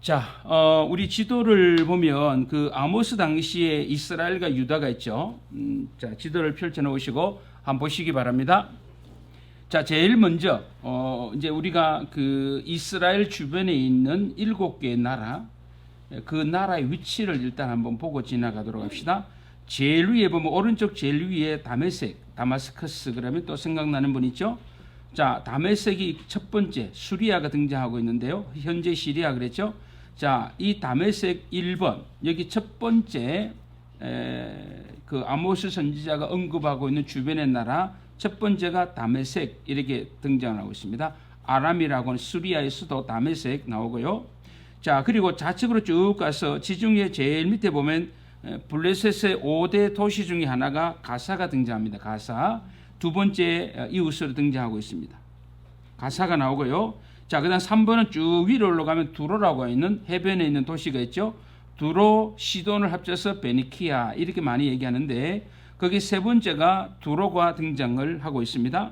자, 우리 지도를 보면 그 아모스 당시에 이스라엘과 유다가 있죠. 자, 지도를 펼쳐 놓으시고 한번 보시기 바랍니다. 자, 제일 먼저 이제 우리가 그 이스라엘 주변에 있는 7개의 나라, 그 나라의 위치를 일단 한번 보고 지나가도록 합시다. 제일 위에 보면 오른쪽 제일 위에 다메섹, 다마스커스 그러면 또 생각나는 분 있죠? 자, 다메섹이 첫 번째 수리아가 등장하고 있는데요. 현재 시리아 그랬죠? 자, 이 다메섹 1번 여기 첫 번째 그 아모스 선지자가 언급하고 있는 주변의 나라 첫 번째가 다메섹 이렇게 등장하고 있습니다. 아람이라고 하는 수리아의 수도 다메섹 나오고요. 자, 그리고 좌측으로 쭉 가서 지중해 제일 밑에 보면 블레셋의 5대 도시 중에 하나가 가사가 등장합니다. 가사 두 번째 이웃으로 등장하고 있습니다. 가사가 나오고요. 자, 그 다음 3번은 쭉 위로 올라가면 두로라고 있는 해변에 있는 도시가 있죠. 두로, 시돈을 합쳐서 베니키아 이렇게 많이 얘기하는데 거기 세 번째가 두로가 등장을 하고 있습니다.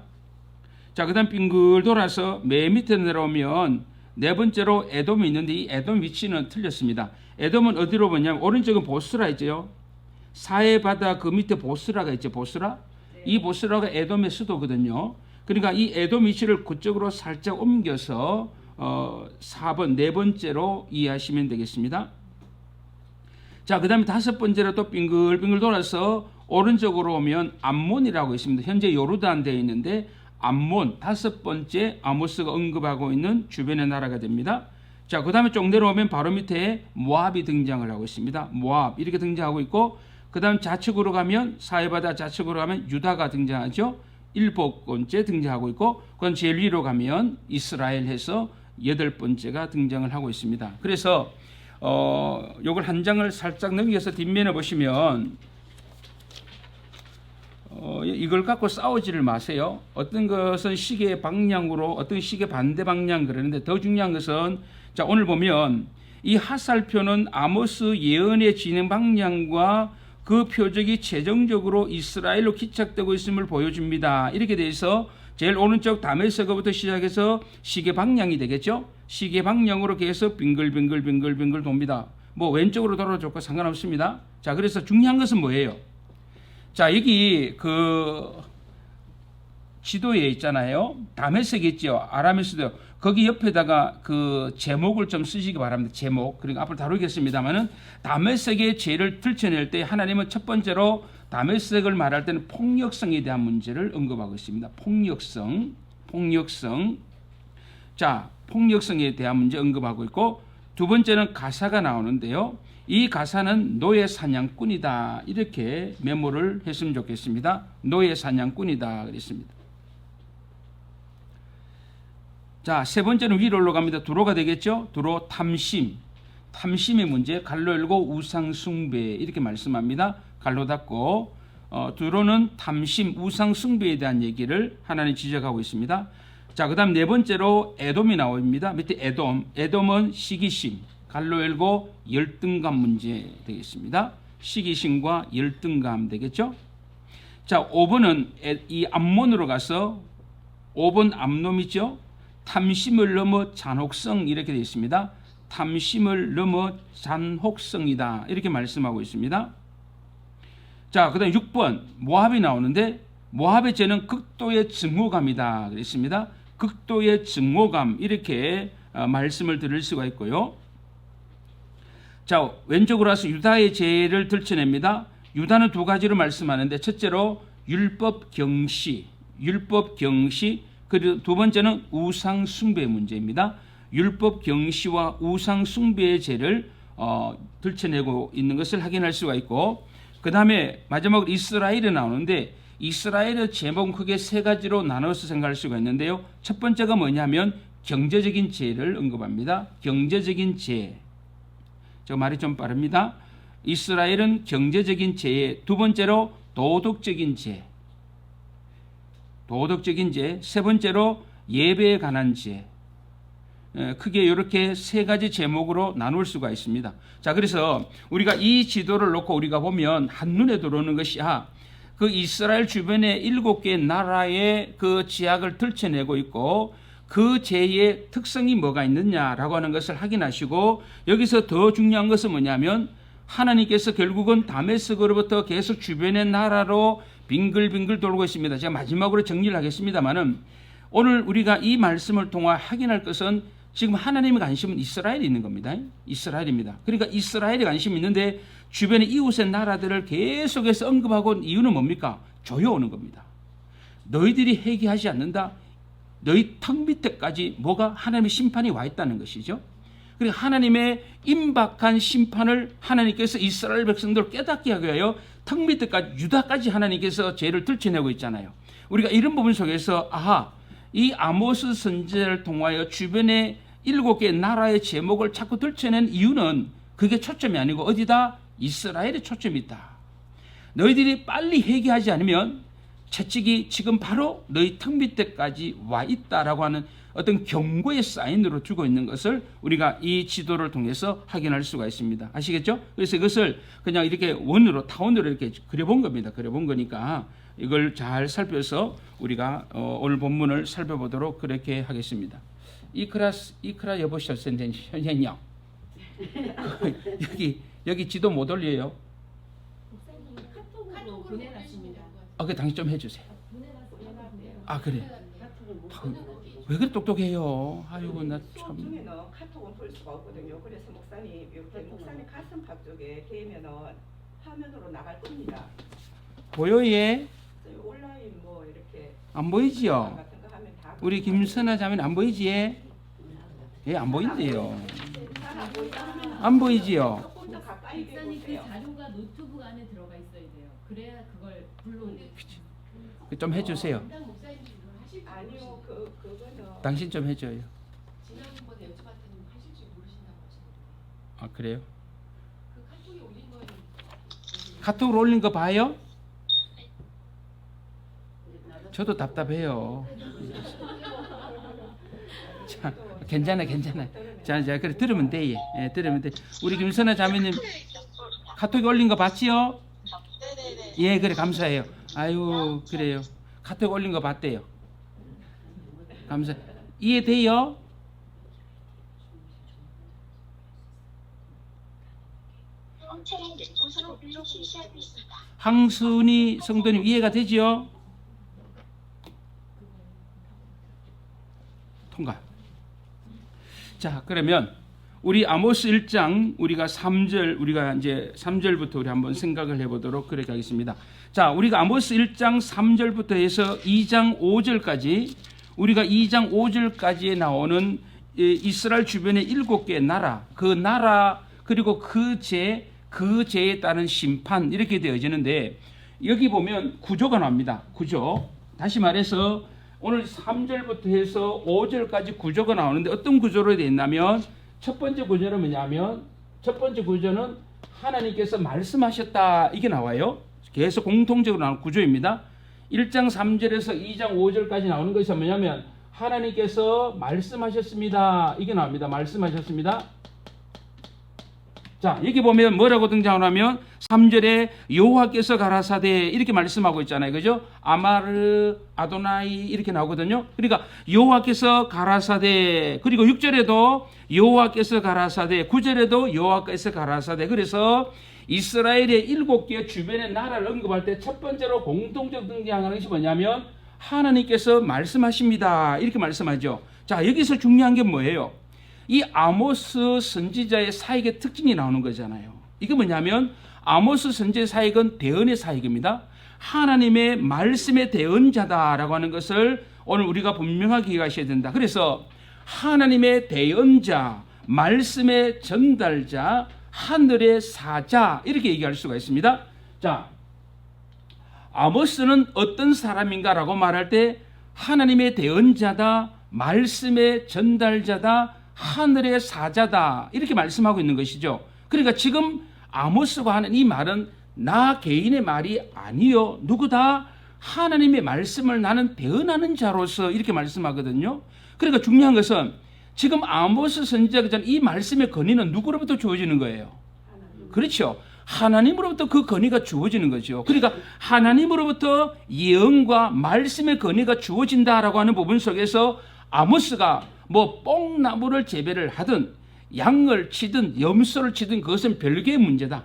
자, 그 다음 빙글 돌아서 맨 밑에 내려오면 네 번째로 에돔이 있는데 이 에돔 위치는 틀렸습니다. 에돔은 어디로 보냐면 오른쪽은 보스라 있죠. 사해 바다 그 밑에 보스라가 있죠. 보스라. 이 보스라가 에돔의 수도거든요. 그러니까 이 에돔 위치를 그쪽으로 살짝 옮겨서 4번 네 번째로 이해하시면 되겠습니다. 자, 그 다음에 다섯 번째로 또 빙글빙글 돌아서 오른쪽으로 오면 암몬이라고 있습니다. 현재 요르단 되어 있는데 암몬 다섯 번째 아모스가 언급하고 있는 주변의 나라가 됩니다. 자, 그 다음에 쭉 내려오면 바로 밑에 모압이 등장을 하고 있습니다. 모압 이렇게 등장하고 있고 그 다음 좌측으로 가면 사해바다 좌측으로 가면 유다가 등장하죠. 일곱 번째 등장하고 있고 그건 제일 위로 가면 이스라엘 해서 여덟 번째가 등장을 하고 있습니다. 그래서 요걸 한 장을 살짝 넘겨서 뒷면에 보시면 이걸 갖고 싸우지를 마세요. 어떤 것은 시계 방향으로 어떤 시계 반대 방향 그러는데 더 중요한 것은 자, 오늘 보면 이 하살표는 아모스 예언의 진행 방향과 그 표적이 최종적으로 이스라엘로 기착되고 있음을 보여줍니다. 이렇게 돼서 제일 오른쪽 다메섹부터 시작해서 시계 방향이 되겠죠. 시계 방향으로 계속 빙글빙글 돕니다. 뭐 왼쪽으로 돌아도 좋고 상관없습니다. 자, 그래서 중요한 것은 뭐예요? 자, 여기 그 지도에 있잖아요. 다메섹 있죠. 아람의 수도. 거기 옆에다가 그 제목을 좀 쓰시기 바랍니다. 제목. 그러니까 앞으로 다루겠습니다만은 다메섹의 죄를 들춰낼 때 하나님은 첫 번째로 다메섹을 말할 때는 폭력성에 대한 문제를 언급하고 있습니다. 폭력성. 자, 폭력성에 대한 문제 언급하고 있고 두 번째는 가사가 나오는데요. 이 가사는 노예 사냥꾼이다. 이렇게 메모를 했으면 좋겠습니다. 노예 사냥꾼이다. 그랬습니다. 자, 세 번째는 위로 올라갑니다. 두로가 되겠죠? 두로 탐심. 탐심의 문제, 갈로 열고 우상 숭배 이렇게 말씀합니다. 갈로 닫고 두로는 탐심, 우상 숭배에 대한 얘기를 하나님 지적하고 있습니다. 자, 그다음 네 번째로 에돔이 나옵니다. 밑에 에돔은 시기심, 갈로 열고 열등감 문제 되겠습니다. 시기심과 열등감 되겠죠? 자, 5번은 이 암몬으로 가서 5번 암놈이죠. 탐심을 넘어 잔혹성 이렇게 되어 있습니다. 탐심을 넘어 잔혹성이다 이렇게 말씀하고 있습니다. 자, 그 다음 6번 모압이 나오는데 모압의 죄는 극도의 증오감이다 그랬습니다. 극도의 증오감 이렇게 말씀을 드릴 수가 있고요. 자, 왼쪽으로 와서 유다의 죄를 들춰냅니다. 유다는 두 가지로 말씀하는데 첫째로 율법 경시 그리고 두 번째는 우상 숭배 문제입니다. 율법 경시와 우상 숭배의 죄를 들춰내고 있는 것을 확인할 수가 있고 그 다음에 마지막으로 이스라엘이 나오는데 이스라엘의 제목은 크게 세 가지로 나눠서 생각할 수가 있는데요. 첫 번째가 뭐냐면 경제적인 죄를 언급합니다. 경제적인 죄. 저 말이 좀 빠릅니다. 이스라엘은 경제적인 죄에 두 번째로 도덕적인 죄. 세 번째로 예배에 관한 죄. 크게 이렇게 세 가지 제목으로 나눌 수가 있습니다. 자, 그래서 우리가 이 지도를 놓고 우리가 보면 한눈에 들어오는 것이 그 이스라엘 주변의 7개의 나라의 그 지역을 들춰내고 있고 그 죄의 특성이 뭐가 있느냐라고 하는 것을 확인하시고, 여기서 더 중요한 것은 뭐냐면 하나님께서 결국은 다메섹으로부터 계속 주변의 나라로 빙글빙글 돌고 있습니다. 제가 마지막으로 정리를 하겠습니다만은, 오늘 우리가 이 말씀을 통해 확인할 것은 지금 하나님의 관심은 이스라엘에 있는 겁니다. 이스라엘입니다. 그러니까 이스라엘에 관심이 있는데 주변의 이웃의 나라들을 계속해서 언급하고 있는 이유는 뭡니까? 조여오는 겁니다. 너희들이 회개하지 않는다. 너희 턱 밑에까지 뭐가 하나님의 심판이 와 있다는 것이죠. 그리고 하나님의 임박한 심판을 하나님께서 이스라엘 백성들을 깨닫게 하기 위하여 턱 밑에까지 유다까지 하나님께서 죄를 들춰내고 있잖아요. 우리가 이런 부분 속에서 이 아모스 선지자를 통하여 주변의 7개의 나라의 제목을 자꾸 들춰낸 이유는 그게 초점이 아니고 어디다? 이스라엘에 초점이 있다. 너희들이 빨리 회개하지 않으면 채찍이 지금 바로 너희 턱 밑에까지 와 있다라고 하는 어떤 경고의 사인으로 주고 있는 것을 우리가 이 지도를 통해서 확인할 수가 있습니다. 아시겠죠? 그래서 이것을 그냥 이렇게 타원으로 이렇게 그려본 겁니다. 그려본 거니까 이걸 잘 살펴서 우리가 오늘 본문을 살펴보도록 그렇게 하겠습니다. 이크라 여보시오 선생님 여기 지도 못 올려요. 카톡으로 보내놨습니다. 그 당신 좀 해주세요. 그래. 왜 그래 똑똑해요? 아이고 나 참. 중에는 카톡은 볼 수가 없거든요. 그래서 목사님 이렇게 목사님 가슴팍 쪽에 대면은 화면으로 나갈 겁니다. 보여 얘? 온라인 뭐 이렇게 안 보이지요? 같은 거 하면 다 우리 김선아 자매는 안 보이지 얘? 얘 안 보인대요. 잘안 보이다 하면 안 보이지요? 조금 더 가까이 목사님 그 대보세요. 자료가 노트북 안에 들어가 있어야 돼요. 그래야 그걸 불러오는. 좀 해주세요. 담당 목사님이 그걸 하실 줄 아니요, 그거는 당신 좀 해줘요. 지난번에 여쭤봤더니 하실 줄 모르신다고 하시는데 그래요? 그 카톡에 올린 거는 카톡으로 올린 거 봐요? 저도 답답해요. 자, 괜찮아. 자, 그래 들으면 돼. 예, 들으면 돼. 우리 김선아 자매님 카톡에 올린 거 봤지요? 예, 그래 감사해요. 아유, 그래요. 카톡에 올린 거 봤대요. 감사. 이해돼요? 항순이 성도님 이해가 되지요? 통과. 자, 그러면 우리 아모스 1장 우리가 3절 우리가 이제 3절부터 우리 한번 생각을 해 보도록 그렇게 하겠습니다. 자, 우리가 아모스 1장 3절부터 해서 2장 5절까지 우리가 2장 5절까지에 나오는 이스라엘 주변의 7개의 나라, 그 나라 그리고 그 죄에 따른 심판 이렇게 되어지는데 여기 보면 구조가 나옵니다. 구조. 다시 말해서 오늘 3절부터 해서 5절까지 구조가 나오는데 어떤 구조로 되어 있냐면 첫 번째 구조는 뭐냐면 첫 번째 구조는 하나님께서 말씀하셨다 이게 나와요. 계속 공통적으로 나오는 구조입니다. 1장 3절에서 2장 5절까지 나오는 것이 뭐냐면 하나님께서 말씀하셨습니다. 이게 나옵니다. 말씀하셨습니다. 자, 여기 보면 뭐라고 등장하냐면 3절에 여호와께서 가라사대 이렇게 말씀하고 있잖아요. 그죠? 아마르 아도나이 이렇게 나오거든요. 그러니까 여호와께서 가라사대, 그리고 6절에도 여호와께서 가라사대, 9절에도 여호와께서 가라사대. 그래서 이스라엘의 7개 주변의 나라를 언급할 때 첫 번째로 공통적 등장하는 것이 뭐냐면 하나님께서 말씀하십니다. 이렇게 말씀하죠. 자, 여기서 중요한 게 뭐예요? 이 아모스 선지자의 사역의 특징이 나오는 거잖아요. 이게 뭐냐면 아모스 선지자의 사역은 대언의 사역입니다. 하나님의 말씀의 대언자다라고 하는 것을 오늘 우리가 분명하게 이해하셔야 된다. 그래서 하나님의 대언자, 말씀의 전달자, 하늘의 사자 이렇게 얘기할 수가 있습니다. 자, 아모스는 어떤 사람인가라고 말할 때 하나님의 대언자다, 말씀의 전달자다, 하늘의 사자다 이렇게 말씀하고 있는 것이죠. 그러니까 지금 아모스가 하는 이 말은 나 개인의 말이 아니요, 누구다? 하나님의 말씀을 나는 대언하는 자로서 이렇게 말씀하거든요. 그러니까 중요한 것은 지금 아모스 선지자가 전 이 말씀의 권위는 누구로부터 주어지는 거예요? 그렇죠. 하나님으로부터 그 권위가 주어지는 거죠. 그러니까 하나님으로부터 예언과 말씀의 권위가 주어진다라고 하는 부분 속에서 아모스가 뭐 뽕나무를 재배를 하든 양을 치든 염소를 치든 그것은 별개의 문제다.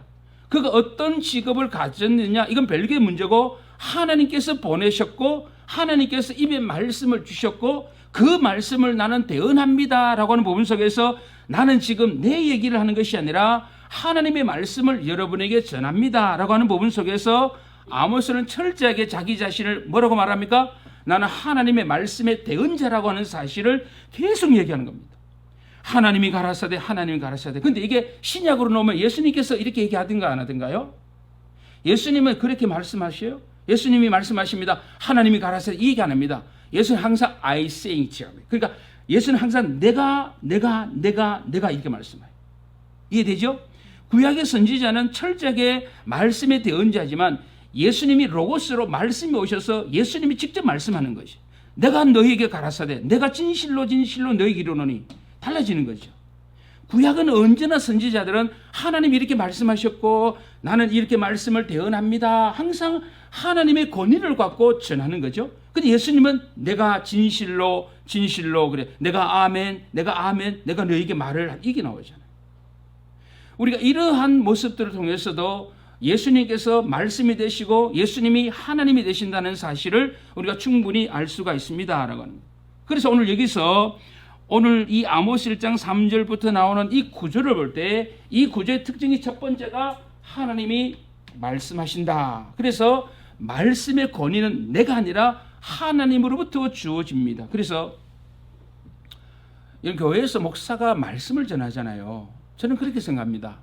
그가 어떤 직업을 가졌느냐 이건 별개의 문제고 하나님께서 보내셨고 하나님께서 입에 말씀을 주셨고 그 말씀을 나는 대언합니다라고 하는 부분 속에서 나는 지금 내 얘기를 하는 것이 아니라 하나님의 말씀을 여러분에게 전합니다라고 하는 부분 속에서 아모스는 철저하게 자기 자신을 뭐라고 말합니까? 나는 하나님의 말씀의 대언자라고 하는 사실을 계속 얘기하는 겁니다. 하나님이 가라사대 하나님이 가라사대. 근데 이게 신약으로 놓으면 예수님께서 이렇게 얘기하든가 안 하든가요? 예수님은 그렇게 말씀하셔요? 예수님이 말씀하십니다. 하나님이 가라사대 이 얘기 안 합니다. 예수는 항상 I saying. 그러니까 예수는 항상 내가 이렇게 말씀해요. 이해되죠? 구약의 선지자는 철저하게 말씀의 대언자지만 예수님이 로고스로 말씀이 오셔서 예수님이 직접 말씀하는 것이 내가 너희에게 가라사대 내가 진실로 너희에게 이르노니 달라지는 거죠. 구약은 언제나 선지자들은 하나님이 이렇게 말씀하셨고 나는 이렇게 말씀을 대언합니다. 항상 하나님의 권위를 갖고 전하는 거죠. 근데 예수님은 내가 진실로 그래. 내가 아멘, 내가 너희에게 말을 이게 나오잖아요. 우리가 이러한 모습들을 통해서도 예수님께서 말씀이 되시고 예수님이 하나님이 되신다는 사실을 우리가 충분히 알 수가 있습니다라고 하는 거예요. 그래서 오늘 여기서 오늘 이 아모스 1장 3절부터 나오는 이 구조를 볼 때 이 구조의 특징이 첫 번째가 하나님이 말씀하신다. 그래서 말씀의 권위는 내가 아니라 하나님으로부터 주어집니다. 그래서 이런 교회에서 목사가 말씀을 전하잖아요. 저는 그렇게 생각합니다.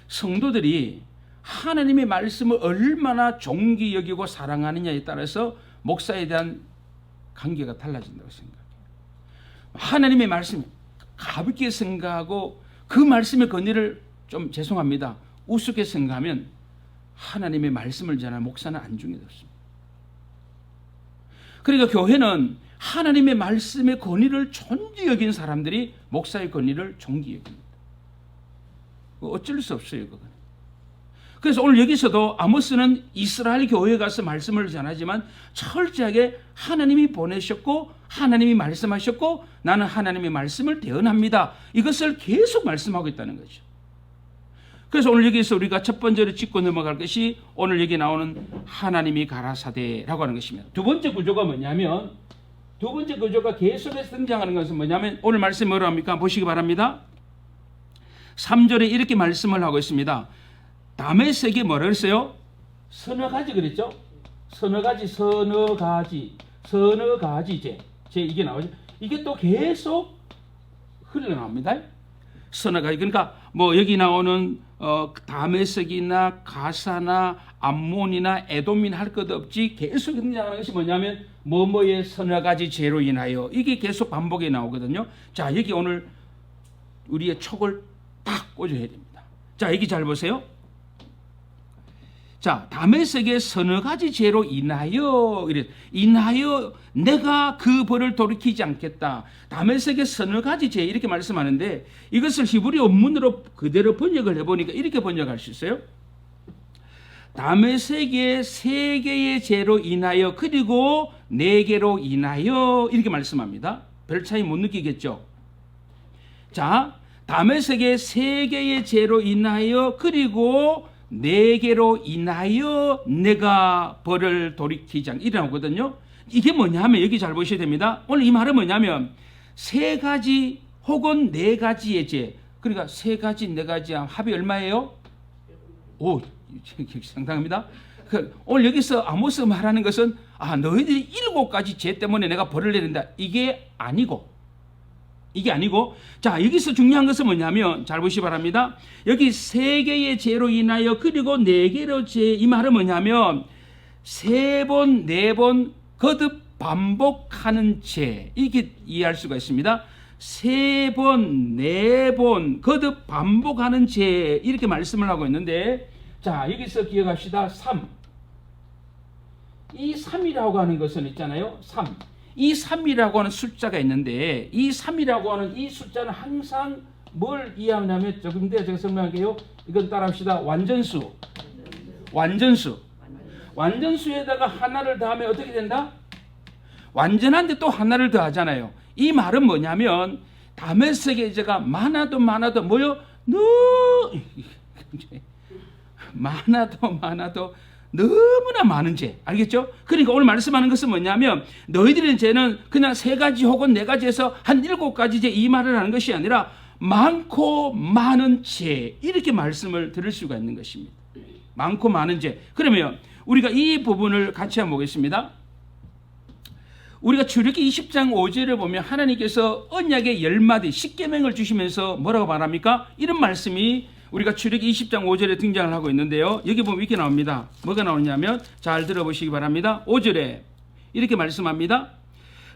성도들이 하나님의 말씀을 얼마나 존귀 여기고 사랑하느냐에 따라서 목사에 대한 관계가 달라진다고 생각해요. 하나님의 말씀 가볍게 생각하고 그 말씀의 권위를 좀 죄송합니다. 우습게 생각하면 하나님의 말씀을 전하는 목사는 안중에 없습니다. 그러니까 교회는 하나님의 말씀의 권위를 존귀 여긴 사람들이 목사의 권위를 존귀 여깁니다. 어쩔 수 없어요, 그건. 그래서 오늘 여기서도 아모스는 이스라엘 교회에 가서 말씀을 전하지만 철저하게 하나님이 보내셨고 하나님이 말씀하셨고 나는 하나님의 말씀을 대언합니다. 이것을 계속 말씀하고 있다는 거죠. 그래서 오늘 여기서 우리가 첫 번째로 짚고 넘어갈 것이 오늘 여기 나오는 하나님이 가라사대라고 하는 것입니다. 두 번째 구조가 뭐냐면 두 번째 구조가 계속해서 등장하는 것은 뭐냐면 오늘 말씀이 뭐라고 합니까? 보시기 바랍니다. 3절에 이렇게 말씀을 하고 있습니다. 다메섹이 뭐라 그랬어요? 서너 가지 그랬죠? 서너 가지제 이게 나오죠. 이게 또 계속 흘러나옵니다. 서너 가지. 그러니까 뭐 여기 나오는 다메섹이나 가사나 암몬이나 에돔이나 할 것 없이 계속 등장하는 것이 뭐냐면 뭐뭐의 서너 가지 죄로 인하여 이게 계속 반복이 나오거든요. 자, 여기 오늘 우리의 촉을 딱 꽂아야 됩니다. 자, 여기 잘 보세요. 자, 다메섹의 서너 가지 죄로 인하여 내가 그 벌을 돌이키지 않겠다. 다메섹의 서너 가지 죄 이렇게 말씀하는데 이것을 히브리 원문으로 그대로 번역을 해보니까 이렇게 번역할 수 있어요. 다메섹의 세 개의 죄로 인하여 그리고 네 개로 인하여 이렇게 말씀합니다. 별 차이 못 느끼겠죠? 자, 다메섹의 세 개의 죄로 인하여 그리고 네 개로 인하여 내가 벌을 돌이키지 않 이라거든요. 이게 뭐냐면 여기 잘 보셔야 됩니다. 오늘 이 말은 뭐냐면 세 가지 혹은 네 가지의 죄. 그러니까 세 가지 네 가지 합이 얼마예요? 오, 상당합니다. 오늘 여기서 아모스 말하는 것은 너희들이 7가지 죄 때문에 내가 벌을 내린다. 이게 아니고 자, 여기서 중요한 것은 뭐냐면 잘 보시기 바랍니다. 여기 세 개의 죄로 인하여 그리고 네 개로 죄 이 말은 뭐냐면 세 번, 네 번 거듭 반복하는 죄 이렇게 이해할 수가 있습니다. 세 번, 네 번 거듭 반복하는 죄 이렇게 말씀을 하고 있는데 자, 여기서 기억합시다. 3. 이 3이라고 하는 것은 있잖아요. 3. 이 3이라고 하는 숫자가 있는데 이 3이라고 하는 이 숫자는 항상 뭘 이해하냐면 조금 더 제가 설명할게요. 이건 따라합시다. 완전수에다가 하나를 더하면 어떻게 된다? 완전한데 또 하나를 더하잖아요. 이 말은 뭐냐면 다메섹의 죄가 많아도 뭐요? 많아도 너무나 많은 죄. 알겠죠? 그러니까 오늘 말씀하는 것은 뭐냐면 너희들의 죄는 그냥 3가지 혹은 4가지에서 한 7가지 죄, 이 말을 하는 것이 아니라 많고 많은 죄, 이렇게 말씀을 들을 수가 있는 것입니다. 많고 많은 죄. 그러면 우리가 이 부분을 같이 한번 보겠습니다. 우리가 출애굽기 20장 5절을 보면 하나님께서 언약의 10마디 10계명을 주시면서 뭐라고 말합니까? 이런 말씀이 우리가 출애굽기 20장 5절에 등장을 하고 있는데요. 여기 보면 이렇게 나옵니다. 뭐가 나오냐면 잘 들어보시기 바랍니다. 5절에 이렇게 말씀합니다.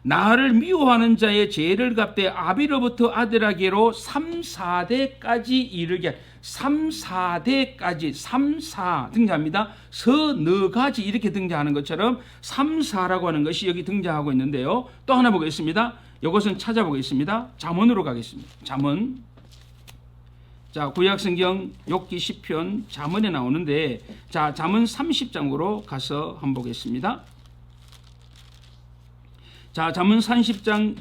나를 미워하는 자의 죄를 갚되 아비로부터 아들에게로 3, 4대까지 이르게 3, 4대까지 3, 4 등장합니다. 서너 가지 이렇게 등장하는 것처럼 3, 4라고 하는 것이 여기 등장하고 있는데요. 또 하나 보겠습니다. 이것은 찾아보겠습니다. 잠언으로 가겠습니다. 잠언. 자, 구약성경 욥기 시편 잠언에 나오는데, 자, 잠언 30장으로 가서 한번 보겠습니다. 자, 잠언 30장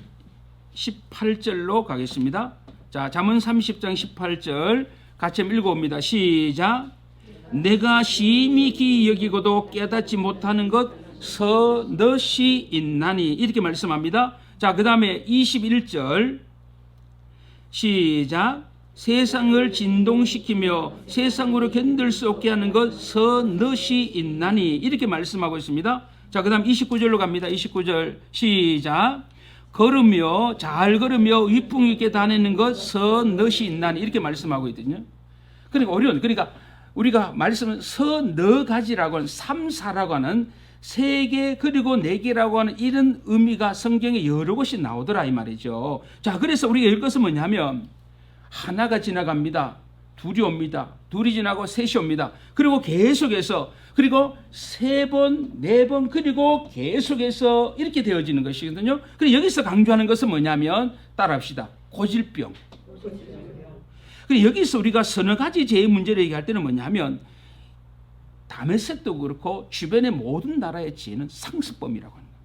18절로 가겠습니다. 자, 잠언 30장 18절 같이 한번 읽어봅니다. 시작. 내가 심히 기이 여기고도 깨닫지 못하는 것 서너시 있나니, 이렇게 말씀합니다. 자, 그 다음에 21절 시작. 세상을 진동시키며 세상으로 견딜 수 없게 하는 것 서너시 있나니, 이렇게 말씀하고 있습니다. 자, 그 다음 29절로 갑니다. 29절 시작. 걸으며 잘 걸으며 위풍 있게 다니는 것 서너시 있나니, 이렇게 말씀하고 있거든요. 그러니까 어려운, 그러니까 우리가 말씀은 서너 가지라고 하는 3, 4라고 하는 3개 그리고 4개라고 하는 이런 의미가 성경에 여러 곳이 나오더라 이 말이죠. 자, 그래서 우리가 읽을 것은 뭐냐면 하나가 지나갑니다. 둘이 옵니다. 둘이 지나고 셋이 옵니다. 그리고 계속해서 그리고 3번, 4번 그리고 계속해서 이렇게 되어지는 것이거든요. 그리고 여기서 강조하는 것은 뭐냐면 따라합시다. 고질병. 그리고 여기서 우리가 서너 가지 죄의 문제를 얘기할 때는 뭐냐면 다메섹도 그렇고 주변의 모든 나라의 죄는 상습범이라고 합니다.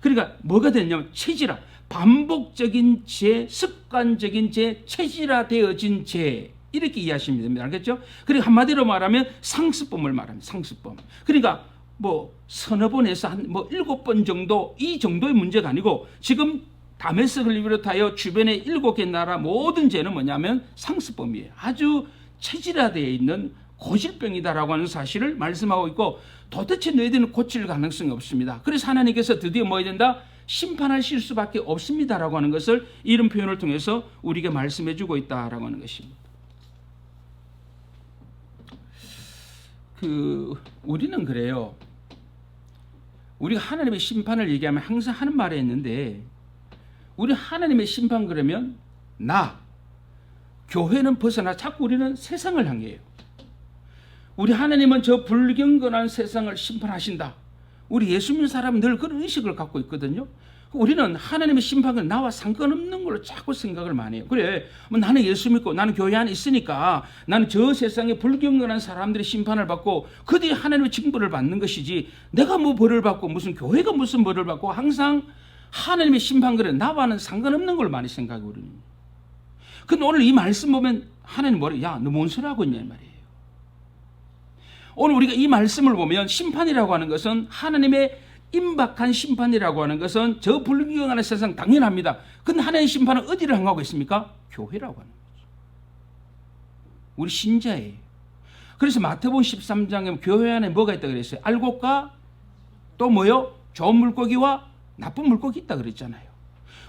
그러니까 뭐가 됐냐면 체질화, 반복적인 죄, 습관적인 죄, 체질화되어진 죄, 이렇게 이해하시면 됩니다. 알겠죠? 그리고 한마디로 말하면 상습범을 말합니다. 상습범. 그러니까 뭐 서너 번에서 한 뭐 7번 정도, 이 정도의 문제가 아니고 지금 다메섹을 비롯하여 주변의 7개 나라 모든 죄는 뭐냐면 상습범이에요. 아주 체질화되어 있는 고질병이다라고 하는 사실을 말씀하고 있고, 도대체 너희들은 고칠 가능성이 없습니다. 그래서 하나님께서 드디어 뭐 해야 된다? 심판하실 수밖에 없습니다라고 하는 것을 이런 표현을 통해서 우리에게 말씀해 주고 있다라고 하는 것입니다. 우리는 그래요. 우리가 하나님의 심판을 얘기하면 항상 하는 말이 있는데, 우리 하나님의 심판 그러면 교회는 벗어나 자꾸 우리는 세상을 향해요. 우리 하나님은 저 불경건한 세상을 심판하신다. 우리 예수 믿는 사람은 늘 그런 의식을 갖고 있거든요. 우리는 하나님의 심판은 나와 상관없는 걸로 자꾸 생각을 많이 해요. 그래, 뭐 나는 예수 믿고 나는 교회 안에 있으니까 나는 저 세상에 불경건한 사람들이 심판을 받고 그들이 하나님의 징벌을 받는 것이지, 내가 뭐 벌을 받고 무슨 교회가 무슨 벌을 받고, 항상 하나님의 심판은 나와는 상관없는 걸 많이 생각해 우리는. 근데 오늘 이 말씀 보면 하나님 뭐래? 야, 너 뭔 소리 하고 있냐 이 말이에요. 오늘 우리가 이 말씀을 보면 심판이라고 하는 것은, 하나님의 임박한 심판이라고 하는 것은 저 불경건한 세상 당연합니다. 근데 하나님의 심판은 어디를 향하고 있습니까? 교회라고 하는 거죠. 우리 신자예요. 그래서 마태복음 13장에 교회 안에 뭐가 있다 그랬어요? 알곡과 또 뭐요? 좋은 물고기와 나쁜 물고기 있다 그랬잖아요.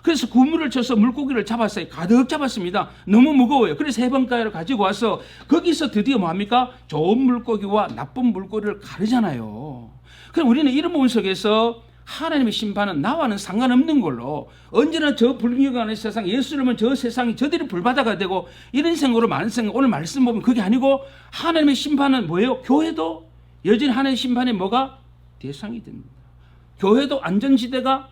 그래서 그물을 쳐서 물고기를 잡았어요. 가득 잡았습니다. 너무 무거워요. 그래서 해변가에 가지고 와서 거기서 드디어 뭐합니까? 좋은 물고기와 나쁜 물고기를 가르잖아요. 그럼 우리는 이런 부분 속에서 하나님의 심판은 나와는 상관없는 걸로, 언제나 저 불경건한 세상, 예수님은 저 세상이 저들이 불바다가 되고 이런 생각으로 많은 생각, 오늘 말씀 보면 그게 아니고 하나님의 심판은 뭐예요? 교회도 여전히 하나님의 심판에 뭐가 대상이 됩니다. 교회도 안전지대가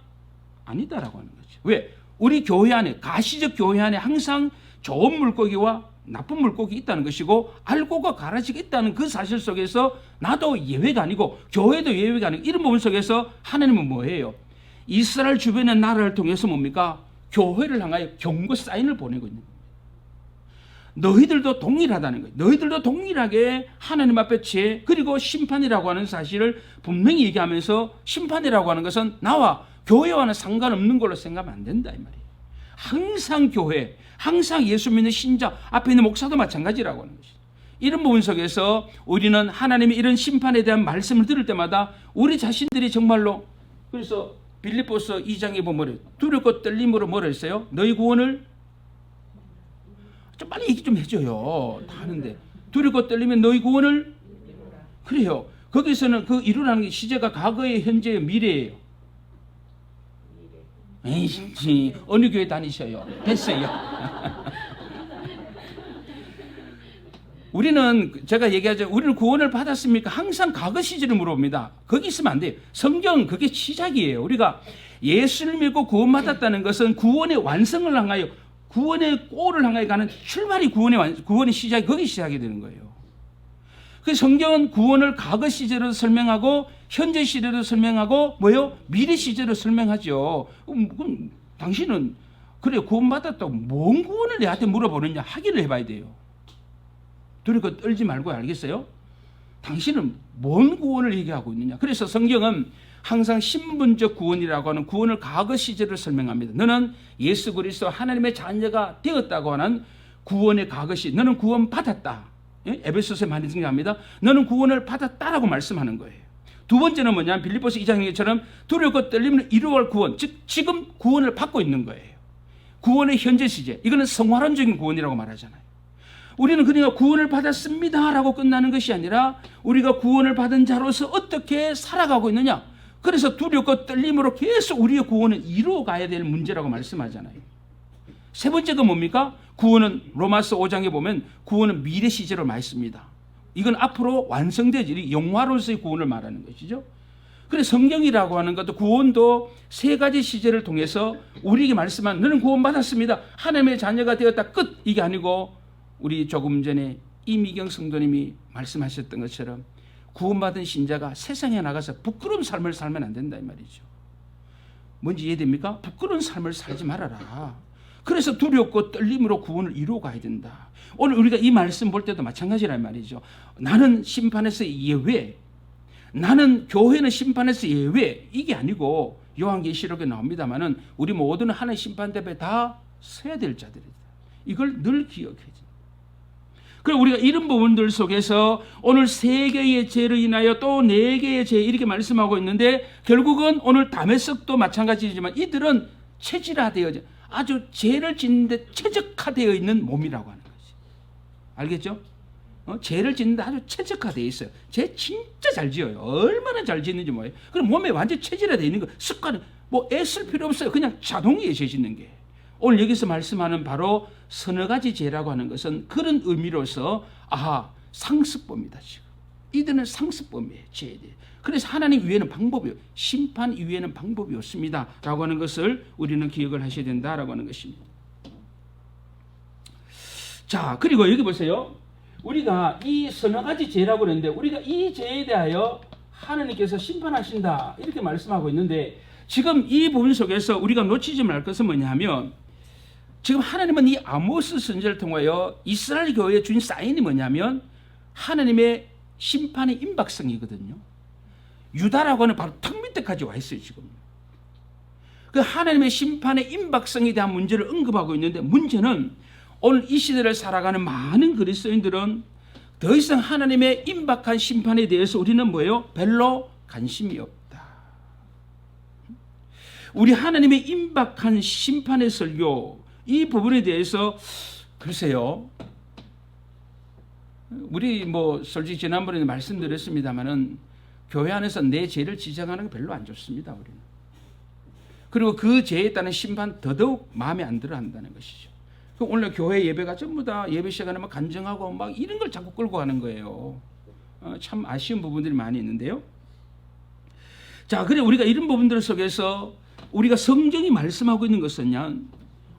아니다라고 하는 거죠. 왜? 우리 교회 안에, 가시적 교회 안에 항상 좋은 물고기와 나쁜 물고기 있다는 것이고, 알고가 가라지가 있다는 그 사실 속에서 나도 예외가 아니고 교회도 예외가 아니고, 이런 부분 속에서 하나님은 뭐예요? 이스라엘 주변의 나라를 통해서 뭡니까? 교회를 향하여 경고 사인을 보내고 있는 겁니다. 너희들도 동일하다는 거예요. 너희들도 동일하게 하나님 앞에 죄 그리고 심판이라고 하는 사실을 분명히 얘기하면서 심판이라고 하는 것은 나와 교회와는 상관없는 걸로 생각하면 안 된다 이 말이에요. 항상 교회, 항상 예수 믿는 신자 앞에 있는 목사도 마찬가지라고 하는 것이죠. 이런 부분 속에서 우리는 하나님의 이런 심판에 대한 말씀을 들을 때마다 우리 자신들이 정말로 그래서 빌립보서 2장에 보면 두렵고 떨림으로 뭐라 했어요? 너희 구원을 좀 빨리 얘기 좀 해줘요. 다 하는데 두렵고 떨리면 너희 구원을 그래요. 거기서는 그 이루라는 게 시제가 과거의 현재의 미래예요. 에이, 어느 교회 다니셔요? 됐어요. 우리는 제가 얘기하죠. 우리는 구원을 받았습니까? 항상 과거 시제를 물어봅니다. 거기 있으면 안 돼요. 성경 그게 시작이에요. 우리가 예수를 믿고 구원받았다는 것은 구원의 완성을 향하여 구원의 골을 향하여 가는 출발이 구원의 시작이 거기 시작이 되는 거예요. 그 성경은 구원을 과거 시제로 설명하고 현재 시제로 설명하고 뭐요? 미래 시제로 설명하죠. 그럼 당신은 그래 구원받았다고 뭔 구원을 내한테 물어보느냐 확인을 해봐야 돼요. 두렵고 떨지 말고 알겠어요? 당신은 뭔 구원을 얘기하고 있느냐. 그래서 성경은 항상 신분적 구원이라고 하는 구원을 과거 시제로 설명합니다. 너는 예수 그리스도 하나님의 자녀가 되었다고 하는 구원의 과거 시 너는 구원 받았다. 에베소서에 많이 등장합니다. 너는 구원을 받았다라고 말씀하는 거예요. 두 번째는 뭐냐면 빌립보서 2장처럼 두렵고 떨림을 이루어갈 구원, 즉 지금 구원을 받고 있는 거예요. 구원의 현재 시제. 이거는 성화론적인 구원이라고 말하잖아요. 우리는 그러니까 구원을 받았습니다라고 끝나는 것이 아니라 우리가 구원을 받은 자로서 어떻게 살아가고 있느냐. 그래서 두렵고 떨림으로 계속 우리의 구원은 이루어가야 될 문제라고 말씀하잖아요. 세 번째가 뭡니까? 구원은 로마서 5장에 보면 구원은 미래 시제로 많이 씁니다. 이건 앞으로 완성되지 영화로서의 구원을 말하는 것이죠. 그래서 성경이라고 하는 것도 구원도 세 가지 시제를 통해서 우리에게 말씀한 너는 구원받았습니다. 하나님의 자녀가 되었다. 끝. 이게 아니고 우리 조금 전에 이미경 성도님이 말씀하셨던 것처럼 구원받은 신자가 세상에 나가서 부끄러운 삶을 살면 안 된다 이 말이죠. 뭔지 이해됩니까? 부끄러운 삶을 살지 말아라. 그래서 두렵고 떨림으로 구원을 이루어가야 된다. 오늘 우리가 이 말씀 볼 때도 마찬가지란 말이죠. 나는 심판에서 예외, 나는 교회는 심판에서 예외, 이게 아니고 요한계시록에 나옵니다마는 우리 모두는 하나님 심판대에 다 서야 될 자들이다. 이걸 늘 기억해야 돼. 그리고 우리가 이런 부분들 속에서 오늘 3개의 죄로 인하여 또 4개의 죄 이렇게 말씀하고 있는데 결국은 오늘 다메섹도 마찬가지지만 이들은 체질화되어 아주 죄를 짓는데 최적화되어 있는 몸이라고 하는 거지. 알겠죠? 죄를 짓는데 아주 최적화되어 있어요. 죄 진짜 잘 지어요. 얼마나 잘 짓는지 뭐예요. 그럼 몸에 완전 체질화되어 있는 거 습관은 뭐 애쓸 필요 없어요. 그냥 자동이에요. 죄 짓는 게. 오늘 여기서 말씀하는 바로 서너 가지 죄라고 하는 것은 그런 의미로서 상습범이다 지금. 이들은 상습범이에요. 죄에 대해. 그래서 하나님 위에는 방법이 심판 이외에는 방법이 없습니다 라고 하는 것을 우리는 기억을 하셔야 된다라고 하는 것입니다. 자, 그리고 여기 보세요. 우리가 이 서너 가지 죄라고 그랬는데 우리가 이 죄에 대하여 하나님께서 심판하신다 이렇게 말씀하고 있는데 지금 이 부분 속에서 우리가 놓치지 말 것은 뭐냐면 지금 하나님은 이 아모스 선지자를 통하여 이스라엘 교회에 준 사인이 뭐냐면 하나님의 심판의 임박성이거든요. 유다라고 하는 바로 턱 밑에까지 와 있어요 지금. 그 하나님의 심판의 임박성에 대한 문제를 언급하고 있는데 문제는 오늘 이 시대를 살아가는 많은 그리스도인들은 더 이상 하나님의 임박한 심판에 대해서 우리는 뭐예요? 별로 관심이 없다. 우리 하나님의 임박한 심판의 설교 이 부분에 대해서 글쎄요. 우리 솔직히 지난번에 말씀드렸습니다마는 교회 안에서 내 죄를 지적하는 게 별로 안 좋습니다. 우리는. 그리고 그 죄에 따른 심판 더더욱 마음에 안 들어 한다는 것이죠. 오늘 교회 예배가 전부 다 예배 시간에 간증하고 막 이런 걸 자꾸 끌고 가는 거예요. 참 아쉬운 부분들이 많이 있는데요. 자, 그래 우리가 이런 부분들 속에서 우리가 성경이 말씀하고 있는 것은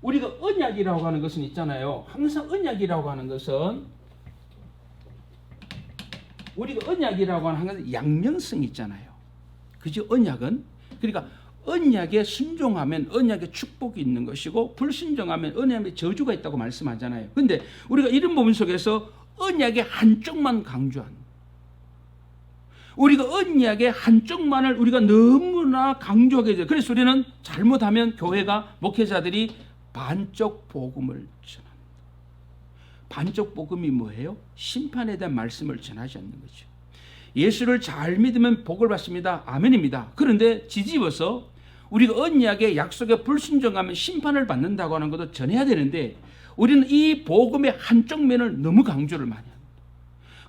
우리가 언약이라고 하는 것은 있잖아요. 항상 언약이라고 하는 것은 우리가 언약이라고 하는 것은 양면성이 있잖아요. 그죠? 언약은 그러니까 언약에 순종하면 언약에 축복이 있는 것이고 불순종하면 언약에 저주가 있다고 말씀하잖아요. 근데 우리가 이런 부분 속에서 언약의 한쪽만 강조하는, 우리가 언약의 한쪽만을 우리가 너무나 강조하게 돼요. 그래서 우리는 잘못하면 교회가, 목회자들이 반쪽 복음을 전합니다. 반쪽 복음이 뭐예요? 심판에 대한 말씀을 전하지 않는 거죠. 예수를 잘 믿으면 복을 받습니다. 아멘입니다. 그런데 뒤집어서 우리가 언약의 약속에 불순종하면 심판을 받는다고 하는 것도 전해야 되는데 우리는 이 복음의 한쪽 면을 너무 강조를 많이 합니다.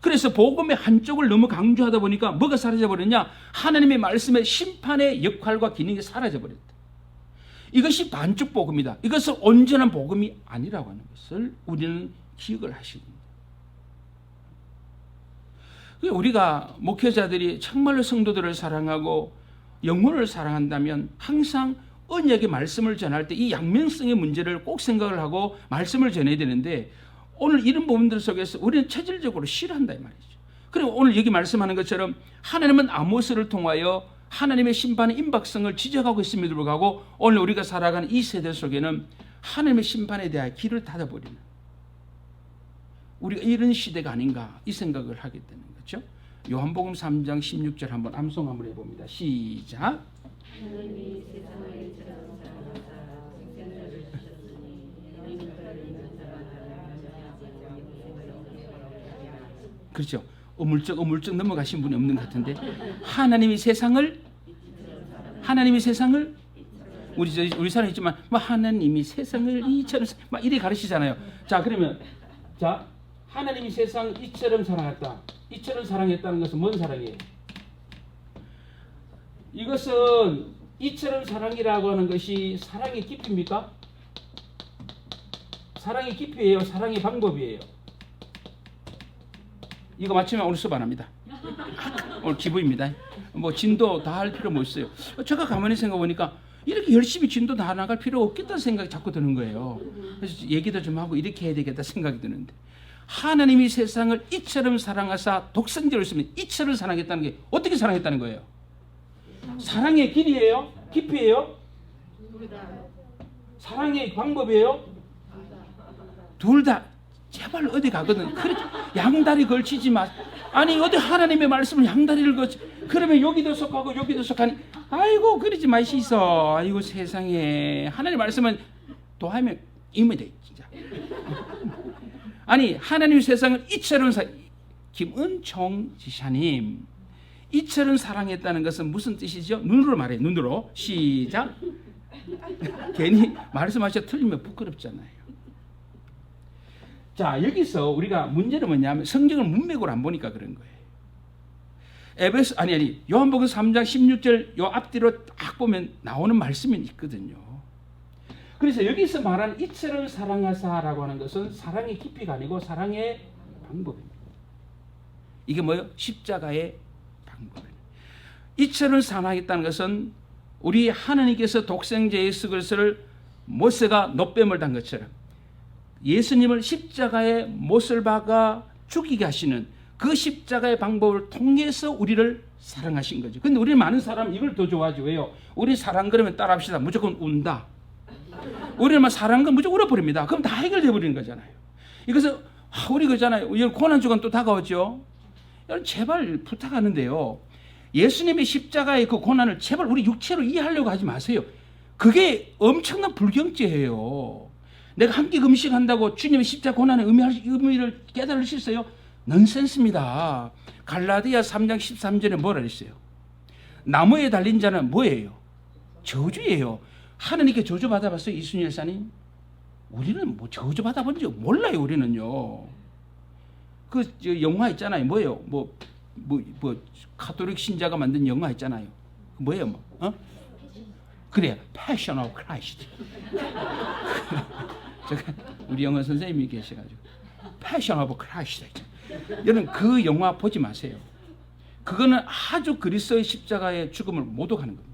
그래서 복음의 한쪽을 너무 강조하다 보니까 뭐가 사라져버렸냐? 하나님의 말씀의 심판의 역할과 기능이 사라져버렸다. 이것이 반쪽 복음이다. 이것은 온전한 복음이 아니라고 하는 것을 우리는 기억을 하시는 겁니다. 우리가 목회자들이 정말로 성도들을 사랑하고 영혼을 사랑한다면 항상 언약의 말씀을 전할 때 이 양면성의 문제를 꼭 생각을 하고 말씀을 전해야 되는데 오늘 이런 부분들 속에서 우리는 체질적으로 싫어한다 이 말이죠. 그리고 오늘 여기 말씀하는 것처럼 하나님은 아모스를 통하여 하나님의 심판의 임박성을 지적하고 있음에도 불구하고 오늘 우리가 살아가는 이 세대 속에는 하나님의 심판에 대한 길을 닫아버리는 우리가 이런 시대가 아닌가 이 생각을 하게 되는 거죠. 요한복음 3장 16절 한번 암송 한번 해봅니다. 시작. 하나님이 세상을 이처럼 사랑하사 독생자를 주셨으니 너희 것들을 믿는 자마다 그렇죠. 어물쩍 넘어가신 분이 없는 것 같은데 하나님이 세상을 우리 사람 있지만 뭐 하나님이 세상을 이처럼 막 이래 가르치잖아요. 자 그러면 자 하나님이 세상을 이처럼 사랑했다. 이처럼 사랑했다는 것은 뭔 사랑이에요? 이것은 이처럼 사랑이라고 하는 것이 사랑의 깊이입니까? 사랑의 깊이예요? 사랑의 방법이에요? 이거 맞추면 오늘 수업 안 합니다. 오늘 기부입니다. 뭐 진도 다 할 필요 뭐 있어요. 제가 가만히 생각해 보니까 이렇게 열심히 진도 다 나갈 필요 없겠다는 생각이 자꾸 드는 거예요. 그래서 얘기도 좀 하고 이렇게 해야 되겠다 생각이 드는데 하나님이 세상을 이처럼 사랑하사 독생자를 쓰면 이처럼 사랑했다는 게 어떻게 사랑했다는 거예요? 사랑의 길이에요? 깊이에요? 사랑의 방법이에요? 둘 다. 제발 어디 가거든. 그래, 양다리 걸치지 마. 아니 어디 하나님의 말씀을 양다리를 걸치. 그러면 여기도 속하고 여기도 속하니. 아이고 그러지 마시소. 아이고 세상에. 하나님 말씀은 또 하면 이면 돼 진짜. 아니 하나님 세상을 이처럼 김은총 지사님 이처럼 사랑했다는 것은 무슨 뜻이죠? 눈으로 말해. 눈으로. 시작. 괜히 말씀하셔 틀리면 부끄럽잖아요. 자 여기서 우리가 문제는 뭐냐면 성경을 문맥으로 안 보니까 그런 거예요. 요한복음 3장 16절 요 앞뒤로 딱 보면 나오는 말씀이 있거든요. 그래서 여기서 말하는 이처럼 사랑하사라고 하는 것은 사랑의 깊이가 아니고 사랑의 방법입니다. 이게 뭐예요? 십자가의 방법이에요. 이처럼 사랑했다는 것은 우리 하나님께서 독생자 예수 그리스도를 모세가 노뱀을 단 것처럼 예수님을 십자가에 못을 박아 죽이게 하시는 그 십자가의 방법을 통해서 우리를 사랑하신 거죠. 근데 우리 많은 사람은 이걸 더 좋아하죠. 왜요? 우리 사랑 그러면 따라합시다. 무조건 운다. 우리는 사랑한 건 무조건 울어버립니다. 그럼 다 해결돼 버리는 거잖아요. 이것은 우리 그잖아요. 고난주간 또 다가오죠. 여러분 제발 부탁하는데요. 예수님의 십자가의 그 고난을 제발 우리 육체로 이해하려고 하지 마세요. 그게 엄청난 불경죄예요. 내가 한 끼 금식한다고 주님의 십자가 고난의 의미를 깨달을 수 있어요? 넌센스입니다. 갈라디아 3장 13절에 뭐라 그랬어요? 나무에 달린 자는 뭐예요? 저주예요. 하나님께 저주 받아봤어요? 이순희 열사님? 우리는 뭐 저주 받아본 적 몰라요. 우리는요. 그 영화 있잖아요. 뭐예요? 뭐 카톨릭 신자가 만든 영화 있잖아요. 뭐예요? 뭐? 그래, Passion of Christ. 우리 영어 선생님이 계셔가지고 Passion of Christ. 여러분 그 영화 보지 마세요. 그거는 아주 그리스도의 십자가의 죽음을 모독하는 겁니다.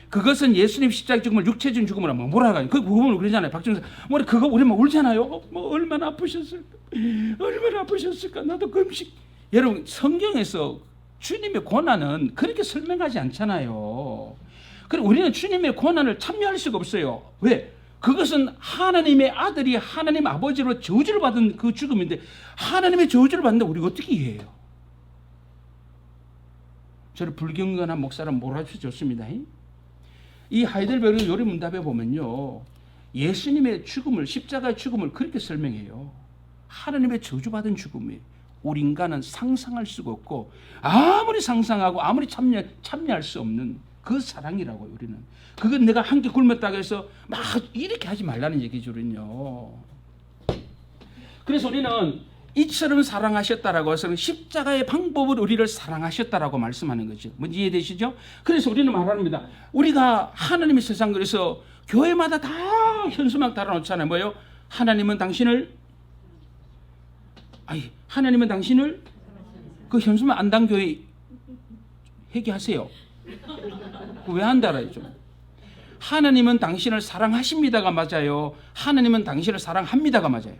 그것은 예수님 십자가의 죽음을 육체적인 죽음을 하면 몰아가요. 그 부분을 그러잖아요. 박정선 뭐 그거 우리만 울잖아요. 뭐 얼마나 아프셨을까. 나도 금식. 여러분 성경에서 주님의 고난은 그렇게 설명하지 않잖아요. 그래 우리는 주님의 고난을 참여할 수가 없어요. 왜? 그것은 하나님의 아들이 하나님 아버지로 저주를 받은 그 죽음인데 하나님의 저주를 받는데 우리가 어떻게 이해해요? 저를 불경건한 목사람 몰아주셔서 좋습니다. 이 하이델베르그 요리문답에 보면요. 예수님의 죽음을 십자가의 죽음을 그렇게 설명해요. 하나님의 저주받은 죽음이에요. 우리 인간은 상상할 수가 없고 아무리 상상하고 아무리 참여할 수 없는 그 사랑이라고요. 우리는 그건 내가 함께 굶었다고 해서 막 이렇게 하지 말라는 얘기죠. 우리는요. 그래서 우리는 이처럼 사랑하셨다라고 해서 십자가의 방법으로 우리를 사랑하셨다라고 말씀하는 거죠. 뭔지 이해되시죠? 그래서 우리는 말합니다. 우리가 하나님의 세상 그래서 교회마다 다 현수막 달아놓잖아요. 뭐요? 하나님은 당신을 그 현수막 안 단 교회 회개하세요. 왜 안 달아야죠? 하나님은 당신을 사랑하십니다가 맞아요. 하나님은 당신을 사랑합니다가 맞아요.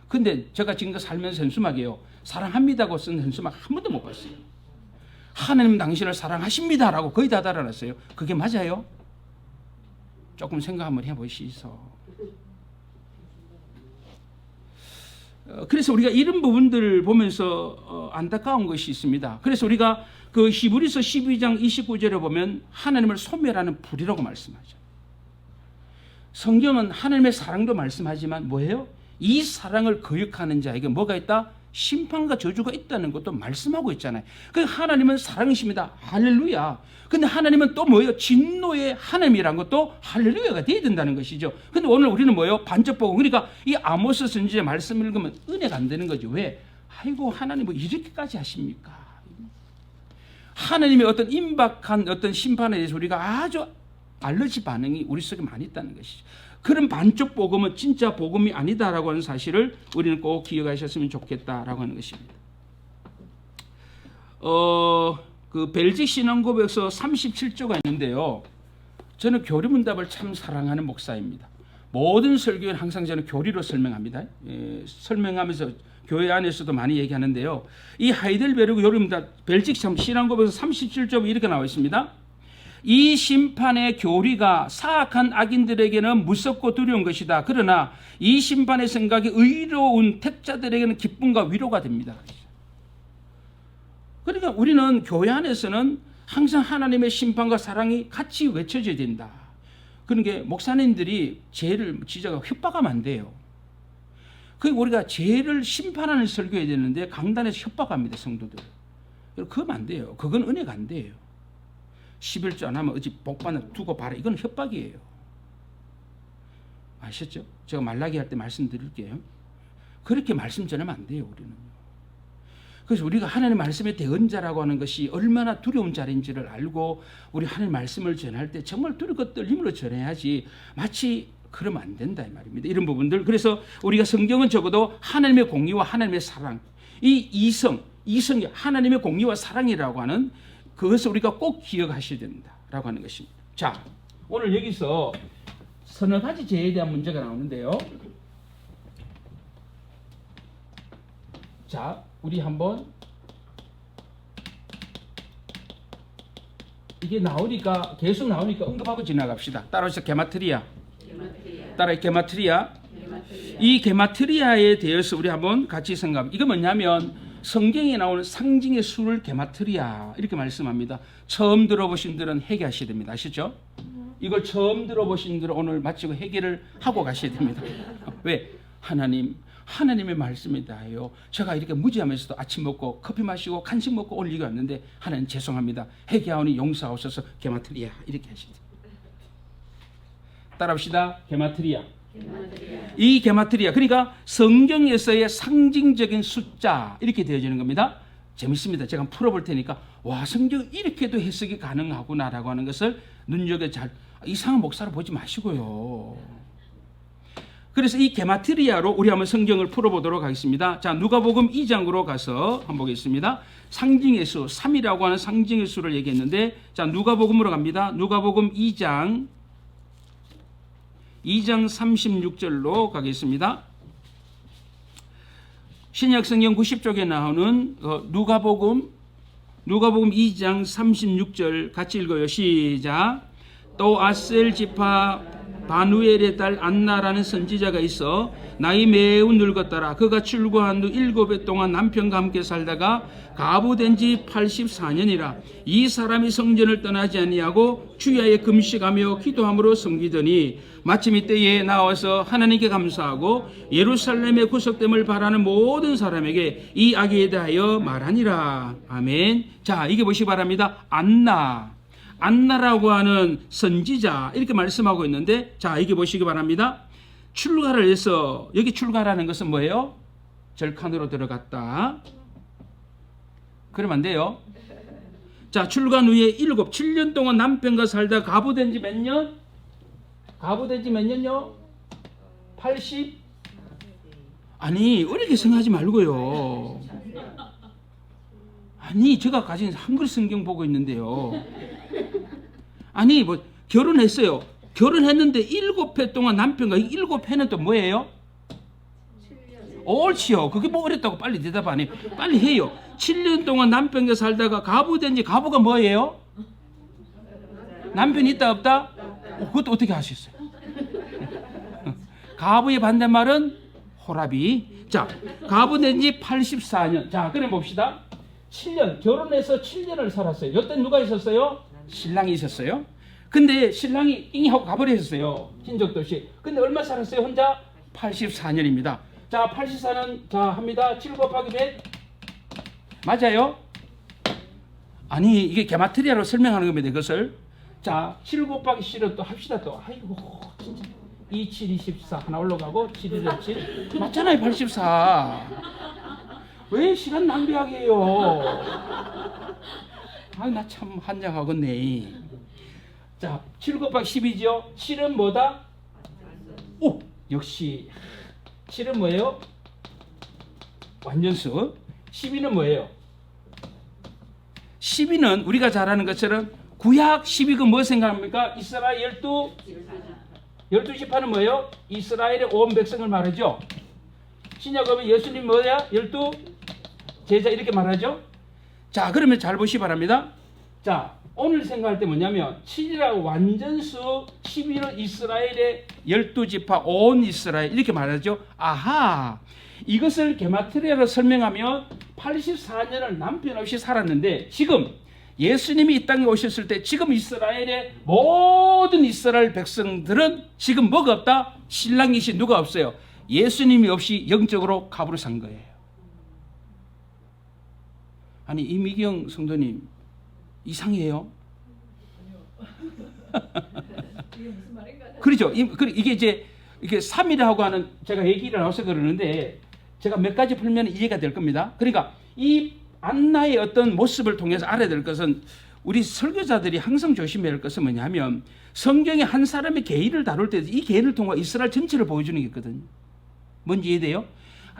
근데 제가 지금까지 살면서 현수막이에요. 사랑합니다고 쓴 현수막 한 번도 못 봤어요. 하나님은 당신을 사랑하십니다라고 거의 다 달아놨어요. 그게 맞아요? 조금 생각 한번 해보시소. 그래서 우리가 이런 부분들을 보면서 안타까운 것이 있습니다. 그래서 우리가 그 히브리서 12장 29절에 보면 하나님을 소멸하는 불이라고 말씀하죠. 성경은 하나님의 사랑도 말씀하지만 뭐예요? 이 사랑을 거역하는 자에게 뭐가 있다? 심판과 저주가 있다는 것도 말씀하고 있잖아요. 그 하나님은 사랑이십니다. 할렐루야. 근데 하나님은 또 뭐예요? 진노의 하나님이란 것도 할렐루야가 돼야 된다는 것이죠. 근데 오늘 우리는 뭐예요? 반접보고. 그러니까 이 아모스 선지자의 말씀을 읽으면 은혜가 안 되는 거죠. 왜? 아이고 하나님 뭐 이렇게까지 하십니까? 하나님의 어떤 임박한 어떤 심판에 대해서 우리가 아주 알러지 반응이 우리 속에 많이 있다는 것이죠. 그런 반쪽 복음은 진짜 복음이 아니다라고 하는 사실을 우리는 꼭 기억하셨으면 좋겠다라고 하는 것입니다. 그 벨직 신앙고백서 37조가 있는데요. 저는 교리문답을 참 사랑하는 목사입니다. 모든 설교는 항상 저는 교리로 설명합니다. 설명하면서 교회 안에서도 많이 얘기하는데요. 이 하이델베르그 교리문답 벨직 신앙고백서 37조 이렇게 나와 있습니다. 이 심판의 교리가 사악한 악인들에게는 무섭고 두려운 것이다. 그러나 이 심판의 생각이 의로운 택자들에게는 기쁨과 위로가 됩니다. 그러니까 우리는 교회 안에서는 항상 하나님의 심판과 사랑이 같이 외쳐져야 된다. 그런 게 목사님들이 죄를 지적하고 협박하면 안 돼요. 우리가 죄를 심판하는 설교해야 되는데 강단에서 협박합니다. 성도들. 그러면 안 돼요. 그건 은혜가 안 돼요. 11조 안 하면 어찌 복받는 두고 봐라. 이건 협박이에요. 아셨죠? 제가 말라기 할 때 말씀드릴게요. 그렇게 말씀 전하면 안 돼요. 우리는. 그래서 우리가 하나님의 말씀의 대언자라고 하는 것이 얼마나 두려운 자리인지를 알고 우리 하나님의 말씀을 전할 때 정말 두렵고 떨림으로 전해야지 마치 그러면 안 된다 이 말입니다. 이런 부분들. 그래서 우리가 성경은 적어도 하나님의 공의와 하나님의 사랑 이 이성이 하나님의 공의와 사랑이라고 하는 그것을 우리가 꼭 기억하셔야 된다라고 하는 것입니다. 자, 오늘 여기서 서너 가지 죄에 대한 문제가 나오는데요. 자, 우리 한번 이게 나오니까 계속 나오니까 언급하고 지나갑시다. 따라서 게마트리아. 따라 게마트리아. 이 게마트리아에 대해서 우리 한번 같이 생각합니다. 이거 뭐냐면 성경에 나오는 상징의 수를 게마트리아 이렇게 말씀합니다. 처음 들어보신 분들은 회개하셔야 됩니다. 아시죠? 이걸 처음 들어보신 분들은 오늘 마치고 회개를 하고 가셔야 됩니다. 왜? 하나님의 말씀이다요. 제가 이렇게 무지하면서도 아침 먹고 커피 마시고 간식 먹고 오늘 이거 왔는데 하나님 죄송합니다. 회개하오니 용서하옵소서. 게마트리아 이렇게 하시죠. 따라합시다. 게마트리아. 이 게마트리아 그러니까 성경에서의 상징적인 숫자 이렇게 되어지는 겁니다. 재밌습니다. 제가 한번 풀어볼 테니까 와 성경 이렇게도 해석이 가능하구나라고 하는 것을 눈여겨 잘 이상한 목사를 보지 마시고요. 그래서 이 게마트리아로 우리 한번 성경을 풀어보도록 하겠습니다. 자, 누가복음 2장으로 가서 한번 보겠습니다. 상징의 수 3이라고 하는 상징의 수를 얘기했는데 자 누가복음으로 갑니다. 누가복음 2장 36절로 가겠습니다. 신약성경 90쪽에 나오는 누가복음 누가복음 2장 36절 같이 읽어요. 시작. 또 아셀 지파 바누엘의 딸 안나라는 선지자가 있어 나이 매우 늙었더라. 그가 출고한 후 7해 동안 남편과 함께 살다가 가부된 지 84년이라. 이 사람이 성전을 떠나지 아니하고 주야에 금식하며 기도함으로 섬기더니 마침 이때에 나와서 하나님께 감사하고 예루살렘의 구속됨을 바라는 모든 사람에게 이 악에 대하여 말하니라. 아멘. 자, 이게 보시기 바랍니다. 안나라고 하는 선지자 이렇게 말씀하고 있는데, 자, 이게 보시기 바랍니다. 출가를 해서, 여기 출가라는 것은 뭐예요? 절칸으로 들어갔다. 그러면 안 돼요. 자, 출간 후에 7년 동안 남편과 살다 가부된 지 몇 년? 가부된 지 몇 년요? 80? 아니, 어렵게 생각하지 말고요. 아니, 제가 가진 한글 성경 보고 있는데요. 아니, 뭐 결혼했어요. 결혼했는데 7회 동안 남편과 7회는 또 뭐예요? 옳지요. 그게 뭐 어렵다고 빨리 대답 안 해요. 빨리 해요. 7년 동안 남편과 살다가 가부된 지, 가부가 뭐예요? 남편이 있다 없다? 그것도 어떻게 하셨어요? 가부의 반대말은 호라비. 자, 가부된 지 84년. 자, 그래 봅시다. 7년, 결혼해서 7년을 살았어요. 이때 누가 있었어요? 신랑이 있었어요. 근데 신랑이 잉하고 가버렸어요. 친족도 없이. 근데 얼마 살았어요? 혼자? 84년입니다. 자, 84년, 자, 합니다. 7 곱하기 100. 맞아요? 아니, 이게 게마트리아로 설명하는 겁니다, 이것을. 자, 7 곱하기 7은 또 합시다, 또. 아이고, 진짜. 2, 7, 24. 하나 올라가고, 7, 1, 7. 맞잖아요, 84. 왜 시간 낭비하게 해요? 아, 나 참 한장하겠네. 자, 7 곱하기 10이죠? 7은 뭐다? 오! 역시 7은 뭐예요? 완전수. 12는 뭐예요? 12는 우리가 잘 아는 것처럼 구약 12가 뭐 생각합니까? 이스라엘 12지파는 뭐예요? 이스라엘의 온 백성을 말하죠. 신약하면 예수님 뭐야? 12 제자 이렇게 말하죠. 자, 그러면 잘 보시기 바랍니다. 자, 오늘 생각할 때 뭐냐면 7이라고 완전수, 11은 이스라엘의 12지파 온 이스라엘 이렇게 말하죠. 아하, 이것을 게마트리아로 설명하면 84년을 남편 없이 살았는데, 지금 예수님이 이 땅에 오셨을 때 지금 이스라엘의 모든 이스라엘 백성들은 지금 뭐가 없다? 신랑이신 누가 없어요. 예수님이 없이 영적으로 가부를 산 거예요. 아니, 이미경 성도님 이상해요. 그렇죠. 이게 이제 이게 3이라고 하는 제가 얘기를 나와서 그러는데, 제가 몇 가지 풀면 이해가 될 겁니다. 그러니까 이 안나의 어떤 모습을 통해서 알아야 될 것은, 우리 설교자들이 항상 조심해야 할 것은 뭐냐면, 성경의 한 사람의 계율을 다룰 때 이 계율을 통해 이스라엘 전체를 보여주는 게 있거든요. 뭔지 이해돼요?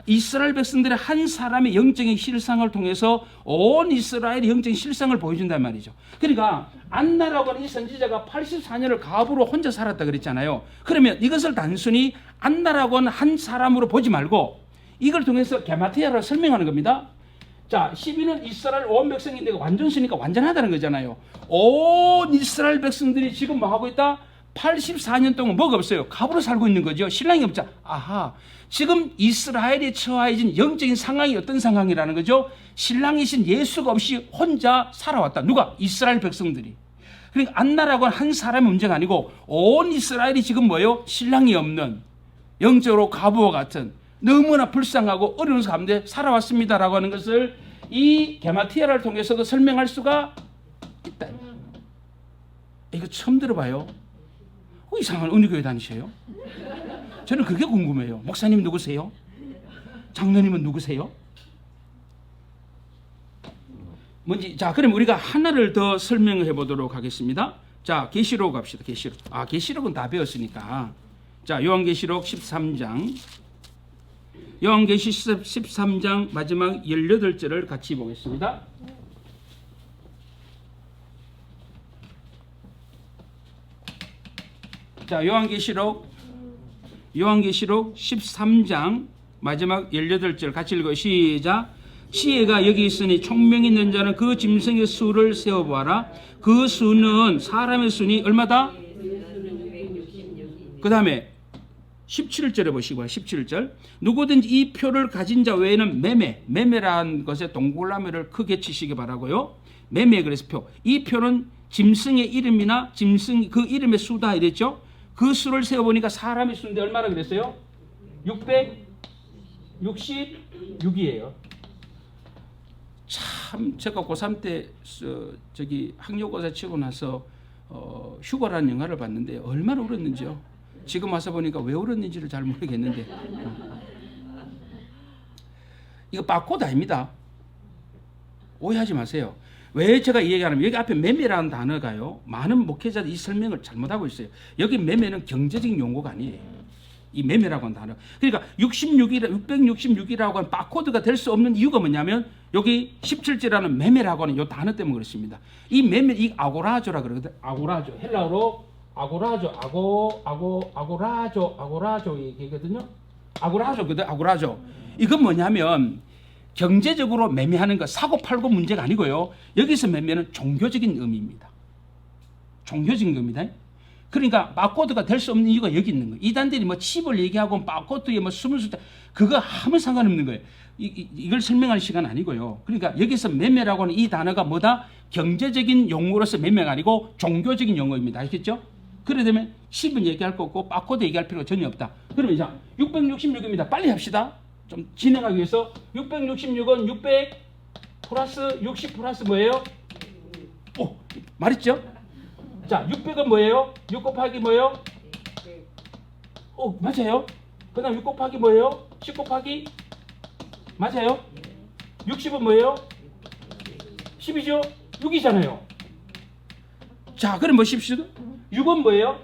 이스라엘 백성들의 한 사람의 영적인 실상을 통해서 온 이스라엘의 영적인 실상을 보여준단 말이죠. 그러니까 안나라고 하는 이 선지자가 84년을 가부로 혼자 살았다 그랬잖아요. 그러면 이것을 단순히 안나라고 하는 한 사람으로 보지 말고 이걸 통해서 게마트리아로 설명하는 겁니다. 자, 12는 이스라엘 온 백성인데 완전수니까 완전하다는 거잖아요. 온 이스라엘 백성들이 지금 뭐 하고 있다? 84년 동안 뭐가 없어요? 가부로 살고 있는 거죠. 신랑이 없자. 아하, 지금 이스라엘에 처해진 영적인 상황이 어떤 상황이라는 거죠? 신랑이신 예수가 없이 혼자 살아왔다. 누가? 이스라엘 백성들이. 그러니까 안나라고 한 사람의 문제가 아니고 온 이스라엘이 지금 뭐예요? 신랑이 없는, 영적으로 가부와 같은, 너무나 불쌍하고 어려운 가운데 살아왔습니다라고 하는 것을 이 게마트리아를 통해서도 설명할 수가 있다. 이거 처음 들어봐요. 이상한 어느 교회 다니셔요? 저는 그게 궁금해요. 목사님 누구세요? 장로님은 누구세요? 뭔지. 자, 그럼 우리가 하나를 더 설명해 보도록 하겠습니다. 자, 계시록 갑시다. 계시록. 아, 계시록은 다 배웠으니까. 자, 요한계시록 13장. 요한계시 13장 마지막 18절을 같이 보겠습니다. 자, 요한계시록 13장 마지막 18절 같이 읽어요. 시작. 지혜가 여기 있으니 총명이 있는 자는 그 짐승의 수를 세어보아라. 그 수는 사람의 수니 얼마다? 그 다음에 17절에 보시고 17절 누구든지 이 표를 가진 자 외에는 매매라는 것에 동글라미를 크게 치시기 바라고요. 매매 그래서 표. 이 표는 짐승의 이름이나 짐승 그 이름의 수다 이랬죠. 그 수를 세어보니까 사람의 수인데 얼마나 그랬어요? 666이에요. 참 제가 고3 때 저기 학력고사 치고 나서 휴가라는 영화를 봤는데 얼마나 울었는지요. 지금 와서 보니까 왜 울었는지를 잘 모르겠는데 이거 바코드 아닙니다. 오해하지 마세요. 왜 제가 이 얘기하냐면 여기 앞에 매매라는 단어가요. 많은 목회자들이 이 설명을 잘못하고 있어요. 여기 매매는 경제적인 용어가 아니에요. 이 매매라고 하는 단어. 그러니까 666이라고 하는 바코드가 될 수 없는 이유가 뭐냐면 여기 17제라는 매매라고 하는 이 단어 때문에 그렇습니다. 이 매매, 이 아고라조라 그러거든. 아고라조. 헬라어로 아고라조, 아고라조 얘기거든요. 아고라조거든. 아고라조. 이건 뭐냐면 경제적으로 매매하는 거 사고 팔고 문제가 아니고요. 여기서 매매는 종교적인 의미입니다. 종교적인 겁니다. 그러니까 바코드가 될 수 없는 이유가 여기 있는 거예요. 이단들이 뭐 칩을 얘기하고 바코드에 뭐 스물수다 그거 아무 상관없는 거예요. 이걸 설명할 시간 아니고요. 그러니까 여기서 매매라고 하는 이 단어가 뭐다? 경제적인 용어로서 매매가 아니고 종교적인 용어입니다. 아시겠죠? 그러려면 칩은 얘기할 거 없고 바코드 얘기할 필요가 전혀 없다. 그러면 이제 666입니다. 빨리 합시다. 좀 진행하기 위해서 666은 600 플러스 60 플러스 뭐예요? 오, 말했죠? 자, 600은 뭐예요? 6 곱하기 뭐예요? 오, 맞아요. 그 다음 6 곱하기 뭐예요? 10 곱하기? 맞아요. 60은 뭐예요? 10이죠? 6이잖아요. 자, 그럼 보십시오. 6은 뭐예요?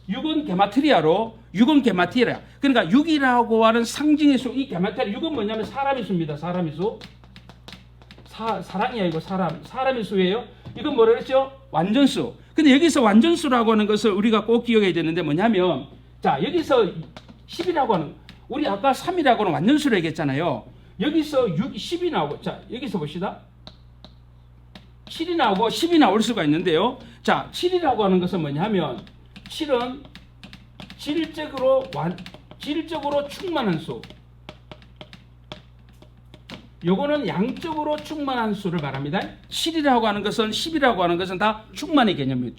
6은 게마트리아로 6은 게마트리아. 그러니까 6이라고 하는 상징의 수, 이 게마트리아 6은 뭐냐면 사람의 수입니다. 사람의 수. 사람이 아니고 사람의 수예요. 이건 뭐라 그랬죠? 완전수. 근데 여기서 완전수라고 하는 것을 우리가 꼭 기억해야 되는데 뭐냐면 자, 여기서 10이라고 하는 우리 아까 3이라고 하는 완전수를 얘기했잖아요. 여기서 10이 나오고 자, 여기서 봅시다. 7이 나오고 10이 나올 수가 있는데요. 자, 7이라고 하는 것은 뭐냐면 7은 질적으로 충만한 수. 요거는 양적으로 충만한 수를 말합니다. 7이라고 하는 것은 10이라고 하는 것은 다 충만의 개념이에요.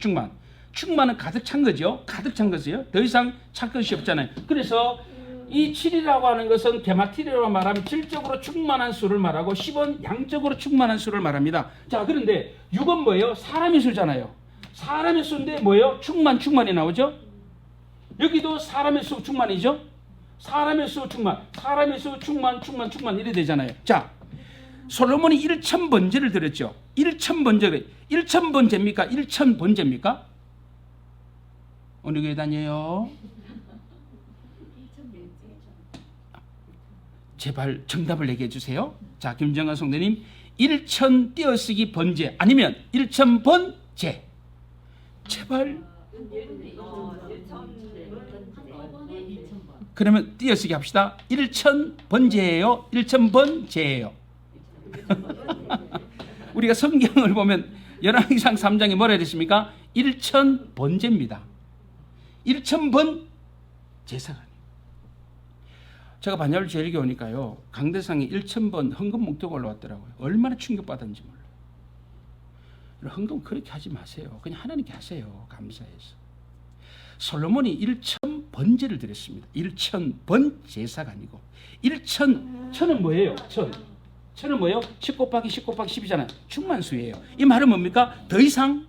충만은 가득 찬 거죠. 가득 찬 것이에요. 더 이상 찰 것이 없잖아요. 그래서 이 7이라고 하는 것은 게마트리아로 말하면 질적으로 충만한 수를 말하고 10은 양적으로 충만한 수를 말합니다. 자, 그런데 6은 뭐예요? 사람의 수잖아요. 사람의 수인데 뭐예요? 충만이 나오죠. 여기도 사람의 수 충만이죠. 사람의 수 충만 이래 되잖아요. 자, 솔로몬이 1000번제를 드렸죠. 1000번제입니까? 1000번제입니까? 어느 교회 다녀요? 제발 정답을 얘기해 주세요. 자, 김정환 성도님 1000 띄어쓰기 번제 아니면 1000번제 제발. 그러면 띄어쓰기 합시다. 1000번제예요. 1000번제예요. 우리가 성경을 보면 열왕기상 3장에 뭐라 했습니까? 1000번제입니다. 1000번 제사가. 제가 반야울 제일교회 오니까요. 강대상에 1000번 헌금 목표가 올라왔더라고요. 얼마나 충격받았는지 몰라요. 헌금 그렇게 하지 마세요. 그냥 하나님께 하세요. 감사해서. 솔로몬이 1000번제를 드렸습니다. 1000번 제사가 아니고 1000은 뭐예요? 1000은 뭐예요? 10 곱하기 10 곱하기 10이잖아요. 충만수예요. 이 말은 뭡니까? 더 이상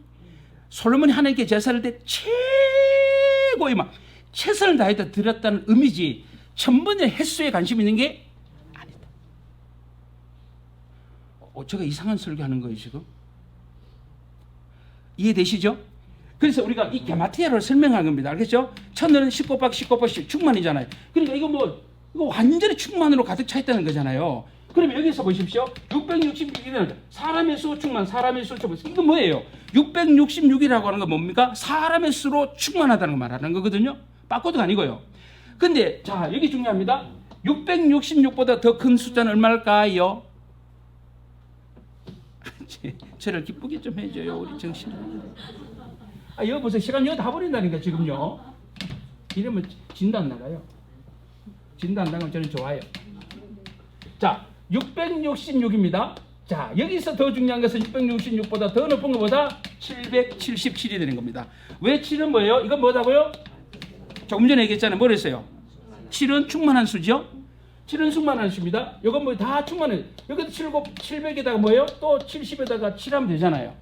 솔로몬이 하나님께 제사를 때 최고의 막 최선을 다해서 드렸다는 의미지 1000번의 횟수에 관심 있는 게 아니다. 제가 이상한 설교하는 거예요 지금? 이해되시죠? 그래서 우리가 이 게마트리아를 설명한 겁니다. 알겠죠? 1000은 10 곱하기 10 곱하기 10 충만이잖아요. 그러니까 이거 완전히 충만으로 가득 차 있다는 거잖아요. 그러면 여기서 보십시오. 666이라는 사람의 수 충만, 사람의 수 충만. 이거 뭐예요? 666이라고 하는 건 뭡니까? 사람의 수로 충만하다는 거 말하는 거거든요. 바코드가 아니고요. 근데 자, 여기 중요합니다. 666보다 더 큰 숫자는 얼마일까요? 저를 기쁘게 좀 해줘요 우리 정신. 아 여보세요 시간 여기 다 버린다니까 지금요. 이러면 진단 나가요. 진단 나가면 저는 좋아요. 자 666입니다. 자 여기서 더 중요한 것은 666보다 더 높은 것보다 777이 되는 겁니다. 왜 7은 뭐예요? 이건 뭐다고요? 조금 전에 얘기했잖아요. 뭐랬어요? 7은 충만한 수죠. 7은 충만한 수입니다. 이건 뭐 다 충만해. 여기도 700에다가 뭐예요? 또 70에다가 7하면 되잖아요.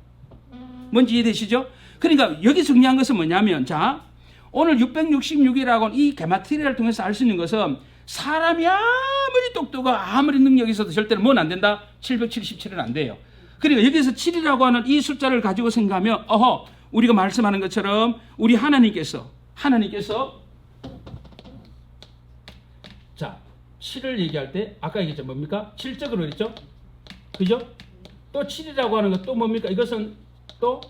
뭔지 이해되시죠? 그러니까 여기 중요한 것은 뭐냐면 자 오늘 666이라고 이 게마트리아를 통해서 알 수 있는 것은 사람이 아무리 똑똑하고 아무리 능력이 있어도 절대로 뭐는 안 된다? 777은 안 돼요. 그러니까 여기서 7이라고 하는 이 숫자를 가지고 생각하면 우리가 말씀하는 것처럼 우리 하나님께서 자 7을 얘기할 때 아까 얘기했죠. 뭡니까? 7적으로 했죠? 그죠? 또 7이라고 하는 것 또 뭡니까? 이것은 또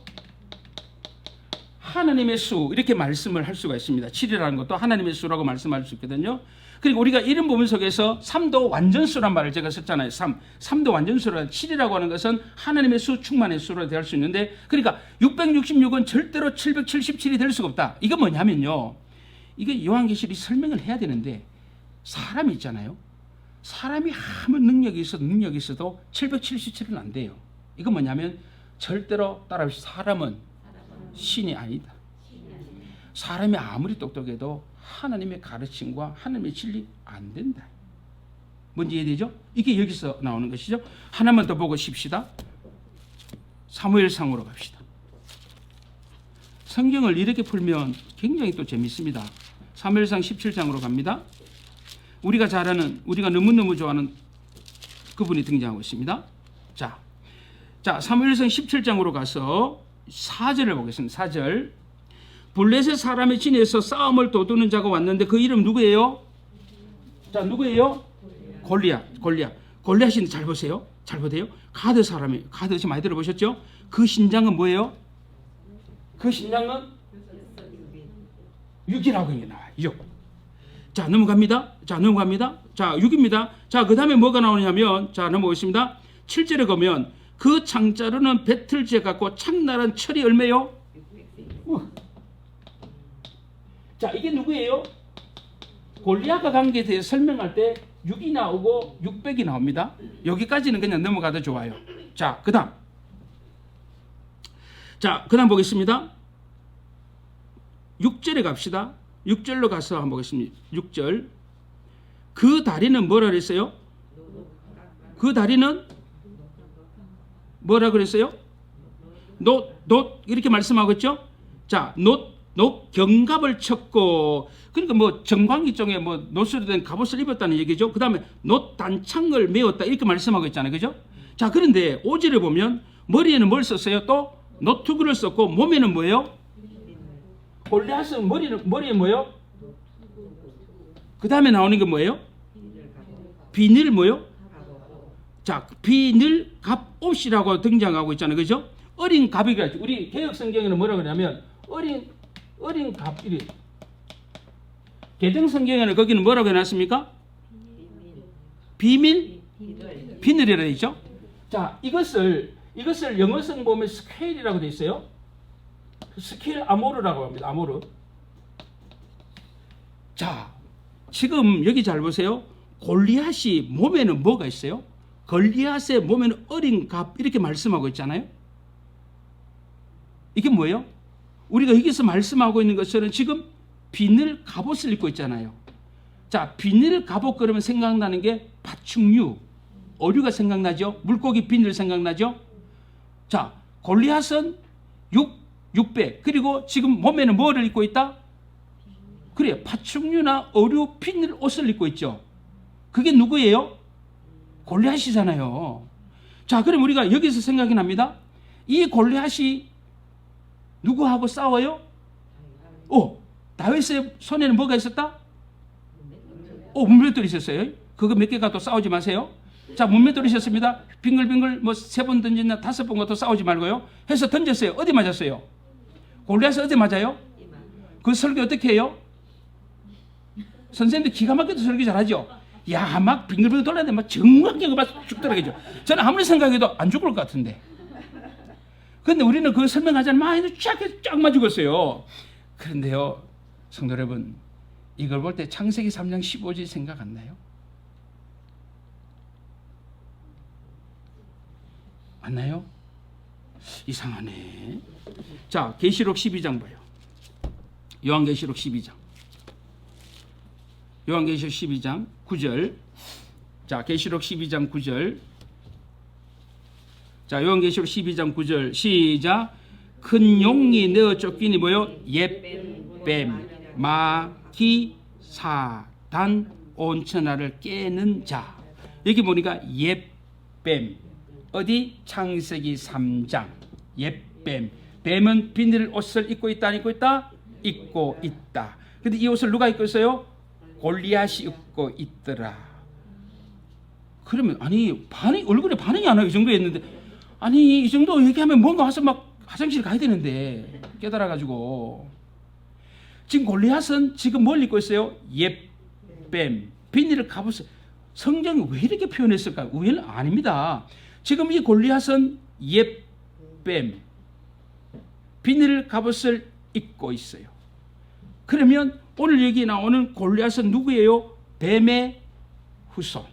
하나님의 수 이렇게 말씀을 할 수가 있습니다. 7이라는 것도 하나님의 수라고 말씀할 수 있거든요. 그리고 우리가 이런 부분 속에서 3도 완전수란 말을 제가 썼잖아요. 3도 완전수라 7이라고 하는 것은 하나님의 수 충만의 수로 될 수 있는데 그러니까 666은 절대로 777이 될 수가 없다. 이거 뭐냐면요. 이게 요한계시록이 설명을 해야 되는데 사람이 있잖아요. 사람이 아무 능력이 있어도 777은 안 돼요. 이거 뭐냐면 절대로 따라오시 사람은 신이 아니다. 사람이 아무리 똑똑해도 하나님의 가르침과 하나님의 진리 안 된다. 뭔지 이해되죠? 이게 여기서 나오는 것이죠. 하나만 더 보고 쉽시다. 사무엘상으로 갑시다. 성경을 이렇게 풀면 굉장히 또 재밌습니다. 사무엘상 17장으로 갑니다. 우리가 잘 아는 우리가 너무너무 좋아하는 그분이 등장하고 있습니다. 자 사무엘상 17장으로 가서 4절을 보겠습니다. 4절 블레셋 사람의 진에서 싸움을 도두는 자가 왔는데 그 이름 누구예요? 자 누구예요? 골리앗인데 잘 보세요. 잘 보세요. 가드 사람이에요. 가드 지금 많이 들어보셨죠? 그 신장은 뭐예요? 그 신장은 6이라고 이게 나와요. 6. 자 넘어갑니다. 자 6입니다. 자 그 다음에 뭐가 나오냐면 자 넘어오겠습니다. 7절에 가면 그 창자루는 배틀재 같고 창날은 철이 얼마요? 자 이게 누구예요? 골리앗과 관계에 대해서 설명할 때 6이 나오고 600이 나옵니다. 여기까지는 그냥 넘어가도 좋아요. 자 그 다음 보겠습니다. 6절에 갑시다. 6절로 가서 한번 보겠습니다. 6절 그 다리는 뭐라 그랬어요? 그 다리는 뭐라 그랬어요? 놋 이렇게 말씀하고 있죠? 자 놋 경갑을 쳤고 그러니까 뭐 정광이종에 뭐 놋으로 된 갑옷을 입었다는 얘기죠. 그 다음에 놋 단창을 메웠다 이렇게 말씀하고 있잖아요. 그죠? 자 그런데 5절에 보면 머리에는 뭘 썼어요? 또 노트구를 썼고 몸에는 뭐예요? 골리앗은 머리에 뭐예요? 그 다음에 나오는 게 뭐예요? 비늘 뭐예요? 자 비늘 갑옷이라고 등장하고 있잖아요. 그죠? 어린 갑이라 우리 개혁 성경에는 뭐라고 하냐면 어린 갑 이래. 개정 성경에는 거기는 뭐라고 해놨습니까? 비늘이라 있죠. 자 이것을 영어성 보면 스케일이라고 돼 있어요. 스케일 아모르라고 합니다. 아모르. 자 지금 여기 잘 보세요. 골리앗이 몸에는 뭐가 있어요? 골리앗의 몸에는 어린 갑 이렇게 말씀하고 있잖아요. 이게 뭐예요? 우리가 여기서 말씀하고 있는 것처럼 지금 비늘 갑옷을 입고 있잖아요. 자 비늘 갑옷 그러면 생각나는 게 파충류, 어류가 생각나죠? 물고기 비늘 생각나죠? 자 골리앗은 600 그리고 지금 몸에는 뭐를 입고 있다? 그래요. 파충류나 어류 비늘 옷을 입고 있죠. 그게 누구예요? 골리앗이잖아요. 자 그럼 우리가 여기서 생각이 납니다. 이 골리앗이 누구하고 싸워요? 다윗의 손에는 뭐가 있었다? 문맷돌이 있었어요. 그거 몇 개가 또 싸우지 마세요. 자 문맷돌이 있었습니다. 빙글빙글 뭐 3번 던졌나 5번 것도 싸우지 말고요. 해서 던졌어요. 어디 맞았어요? 골리앗이 어디 맞아요? 그 설교 어떻게 해요? 선생님들 기가 막혀도 설교 잘하죠. 야 막 빙글빙글 돌아야 돼. 막 정확하게 막 죽더라고요. 저는 아무리 생각해도 안 죽을 것 같은데. 근데 우리는 그거 설명하자면 많이 쫙 맞고 있어요. 그런데요, 성도 여러분, 이걸 볼 때 창세기 3장 15절 생각 안 나요? 안 나요? 이상하네. 자, 계시록 12장 봐요. 요한계시록 12장. 요한계시록 12장 9절. 자, 계시록 12장 9절. 자, 요한계시록 12장 9절 시작. 큰 용이 내어 쫓기니 뭐요? 옛뱀, 마귀, 사단, 온 천하를 깨는 자. 여기 보니까 옛뱀. 어디? 창세기 3장. 옛뱀. 뱀은 비닐 옷을 입고 있다, 안 입고 있다? 입고 있다. 근데 이 옷을 누가 입고 있어요? 골리앗이 입고 있더라. 그러면 아니 얼굴에 반응이 안 와요. 이 정도 했는데 아니 이 정도 얘기하면 뭔가 와서 막 화장실 가야 되는데 깨달아가지고 지금 골리앗은 지금 뭘 입고 있어요? 옛뱀 비닐을 갑옷을 성경이 왜 이렇게 표현했을까요? 우연은 아닙니다. 지금 이 골리앗은 옛뱀 비닐 갑옷을 입고 있어요. 그러면 오늘 여기 나오는 골리앗은 누구예요? 뱀의 후손.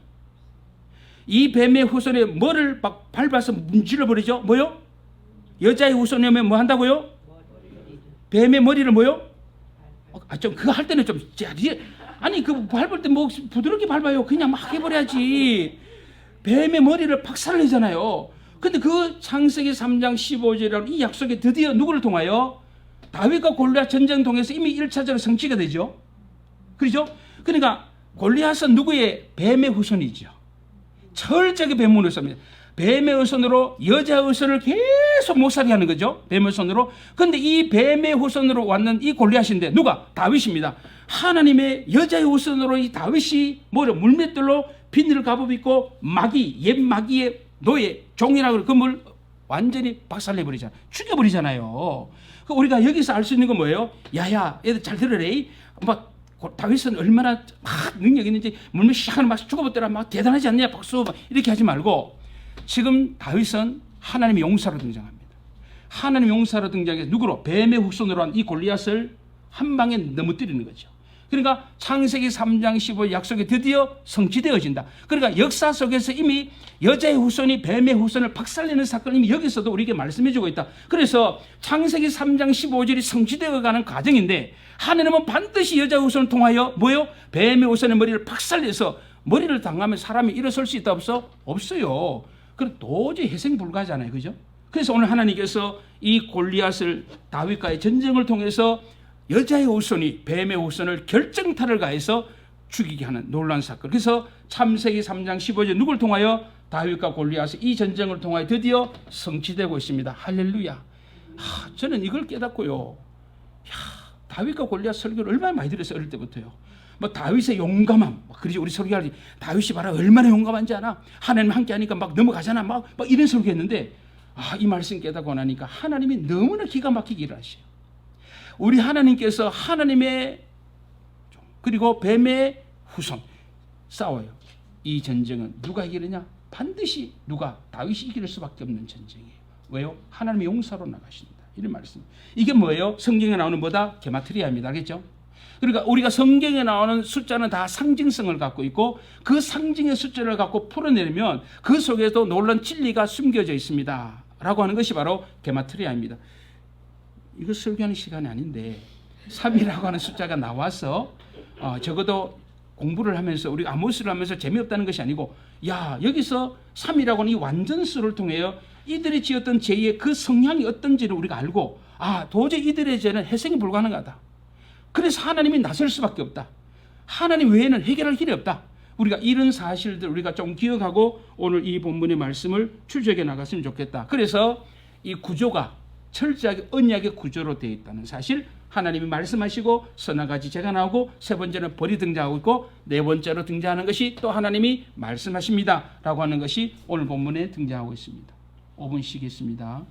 이 뱀의 후손에 뭐를 막 밟아서 문질러 버리죠? 뭐요? 여자의 후손이면 뭐 한다고요? 뱀의 머리를 뭐요? 좀 그거 할 때는 좀 아니 그 밟을 때 뭐 부드럽게 밟아요. 그냥 막 해버려야지. 뱀의 머리를 박살내잖아요. 근데 그 창세기 3장 15절이라는 이 약속이 드디어 누구를 통하여? 다윗과 골리앗 전쟁 통해서 이미 1차적으로 성취가 되죠. 그렇죠? 그러니까 골리앗은 누구의? 뱀의 후손이죠. 철저하게 뱀의 후손입니다. 뱀의 후손으로 여자의 후손을 계속 못살게 하는 거죠. 뱀의 후손으로. 그런데 이 뱀의 후손으로 왔는 이 골리앗인데 누가? 다윗입니다. 하나님의 여자의 후손으로 이 다윗이 뭐를 물맷돌로 비닐을 갑옷 입고 마귀, 옛 마귀의 노예, 종이라고 그걸 완전히 박살내버리잖아요. 죽여버리잖아요. 우리가 여기서 알 수 있는 건 뭐예요? 야야, 애들 잘 들으래. 막 다윗은 얼마나 막 능력 있는지 물면 시작하는 막 죽어버렸더라 막 대단하지 않냐 박수 막 이렇게 하지 말고 지금 다윗은 하나님의 용사로 등장합니다. 하나님의 용사로 등장해서 누구로? 뱀의 후손으로 한 이 골리앗을 한 방에 넘어뜨리는 거죠. 그러니까 창세기 3장 15 약속이 드디어 성취되어진다. 그러니까 역사 속에서 이미 여자의 후손이 뱀의 후손을 박살내는 사건이 이미 여기서도 우리에게 말씀해주고 있다. 그래서 창세기 3장 15절이 성취되어가는 과정인데 하나님은 반드시 여자의 후손을 통하여 뭐요? 뱀의 후손의 머리를 박살내서 머리를 당하면 사람이 일어설 수 있다 없어? 없어요. 그럼 도저히 회생 불가하잖아요. 그죠? 그래서 오늘 하나님께서 이 골리앗을 다윗과의 전쟁을 통해서 여자의 후손이 뱀의 후손을 결정타를 가해서 죽이게 하는 놀라운 사건. 그래서 창세기 3장 15절 누굴 통하여? 다윗과 골리앗이 이 전쟁을 통하여 드디어 성취되고 있습니다. 할렐루야. 저는 이걸 깨닫고요. 다윗과 골리앗 설교를 얼마나 많이 들었어요. 어릴 때부터요. 뭐 다윗의 용감함. 그러지 우리 설교할 때 다윗이 봐라 얼마나 용감한지 아나? 하나님 함께 하니까 막 넘어가잖아. 막 이런 설교했는데 이 말씀 깨닫고 나니까 하나님이 너무나 기가 막히게 일하셔요. 우리 하나님께서 하나님의 그리고 뱀의 후손 싸워요. 이 전쟁은 누가 이기느냐? 반드시 누가? 다윗이 이길 수밖에 없는 전쟁이에요. 왜요? 하나님의 용사로 나가신다. 이런 말씀. 이게 뭐예요? 성경에 나오는 뭐다? 게마트리아입니다. 알겠죠? 그러니까 우리가 성경에 나오는 숫자는 다 상징성을 갖고 있고 그 상징의 숫자를 갖고 풀어내면 그 속에도 놀라운 진리가 숨겨져 있습니다. 라고 하는 것이 바로 게마트리아입니다. 이거 설교하는 시간이 아닌데 3이라고 하는 숫자가 나와서 적어도 공부를 하면서 우리가 아모스를 하면서 재미없다는 것이 아니고 여기서 3이라고 하는 이 완전수를 통해 이들이 지었던 죄의 그 성향이 어떤지를 우리가 알고 도저히 이들의 죄는 회생이 불가능하다. 그래서 하나님이 나설 수밖에 없다. 하나님 외에는 해결할 길이 없다. 우리가 이런 사실들 우리가 좀 기억하고 오늘 이 본문의 말씀을 출적해 나갔으면 좋겠다. 그래서 이 구조가 철저하게 언약의 구조로 되어 있다는 사실, 하나님이 말씀하시고 서너 가지 제가 나오고 세 번째는 벌이 등장하고 있고 네 번째로 등장하는 것이 또 하나님이 말씀하십니다 라고 하는 것이 오늘 본문에 등장하고 있습니다. 5분 쉬겠습니다.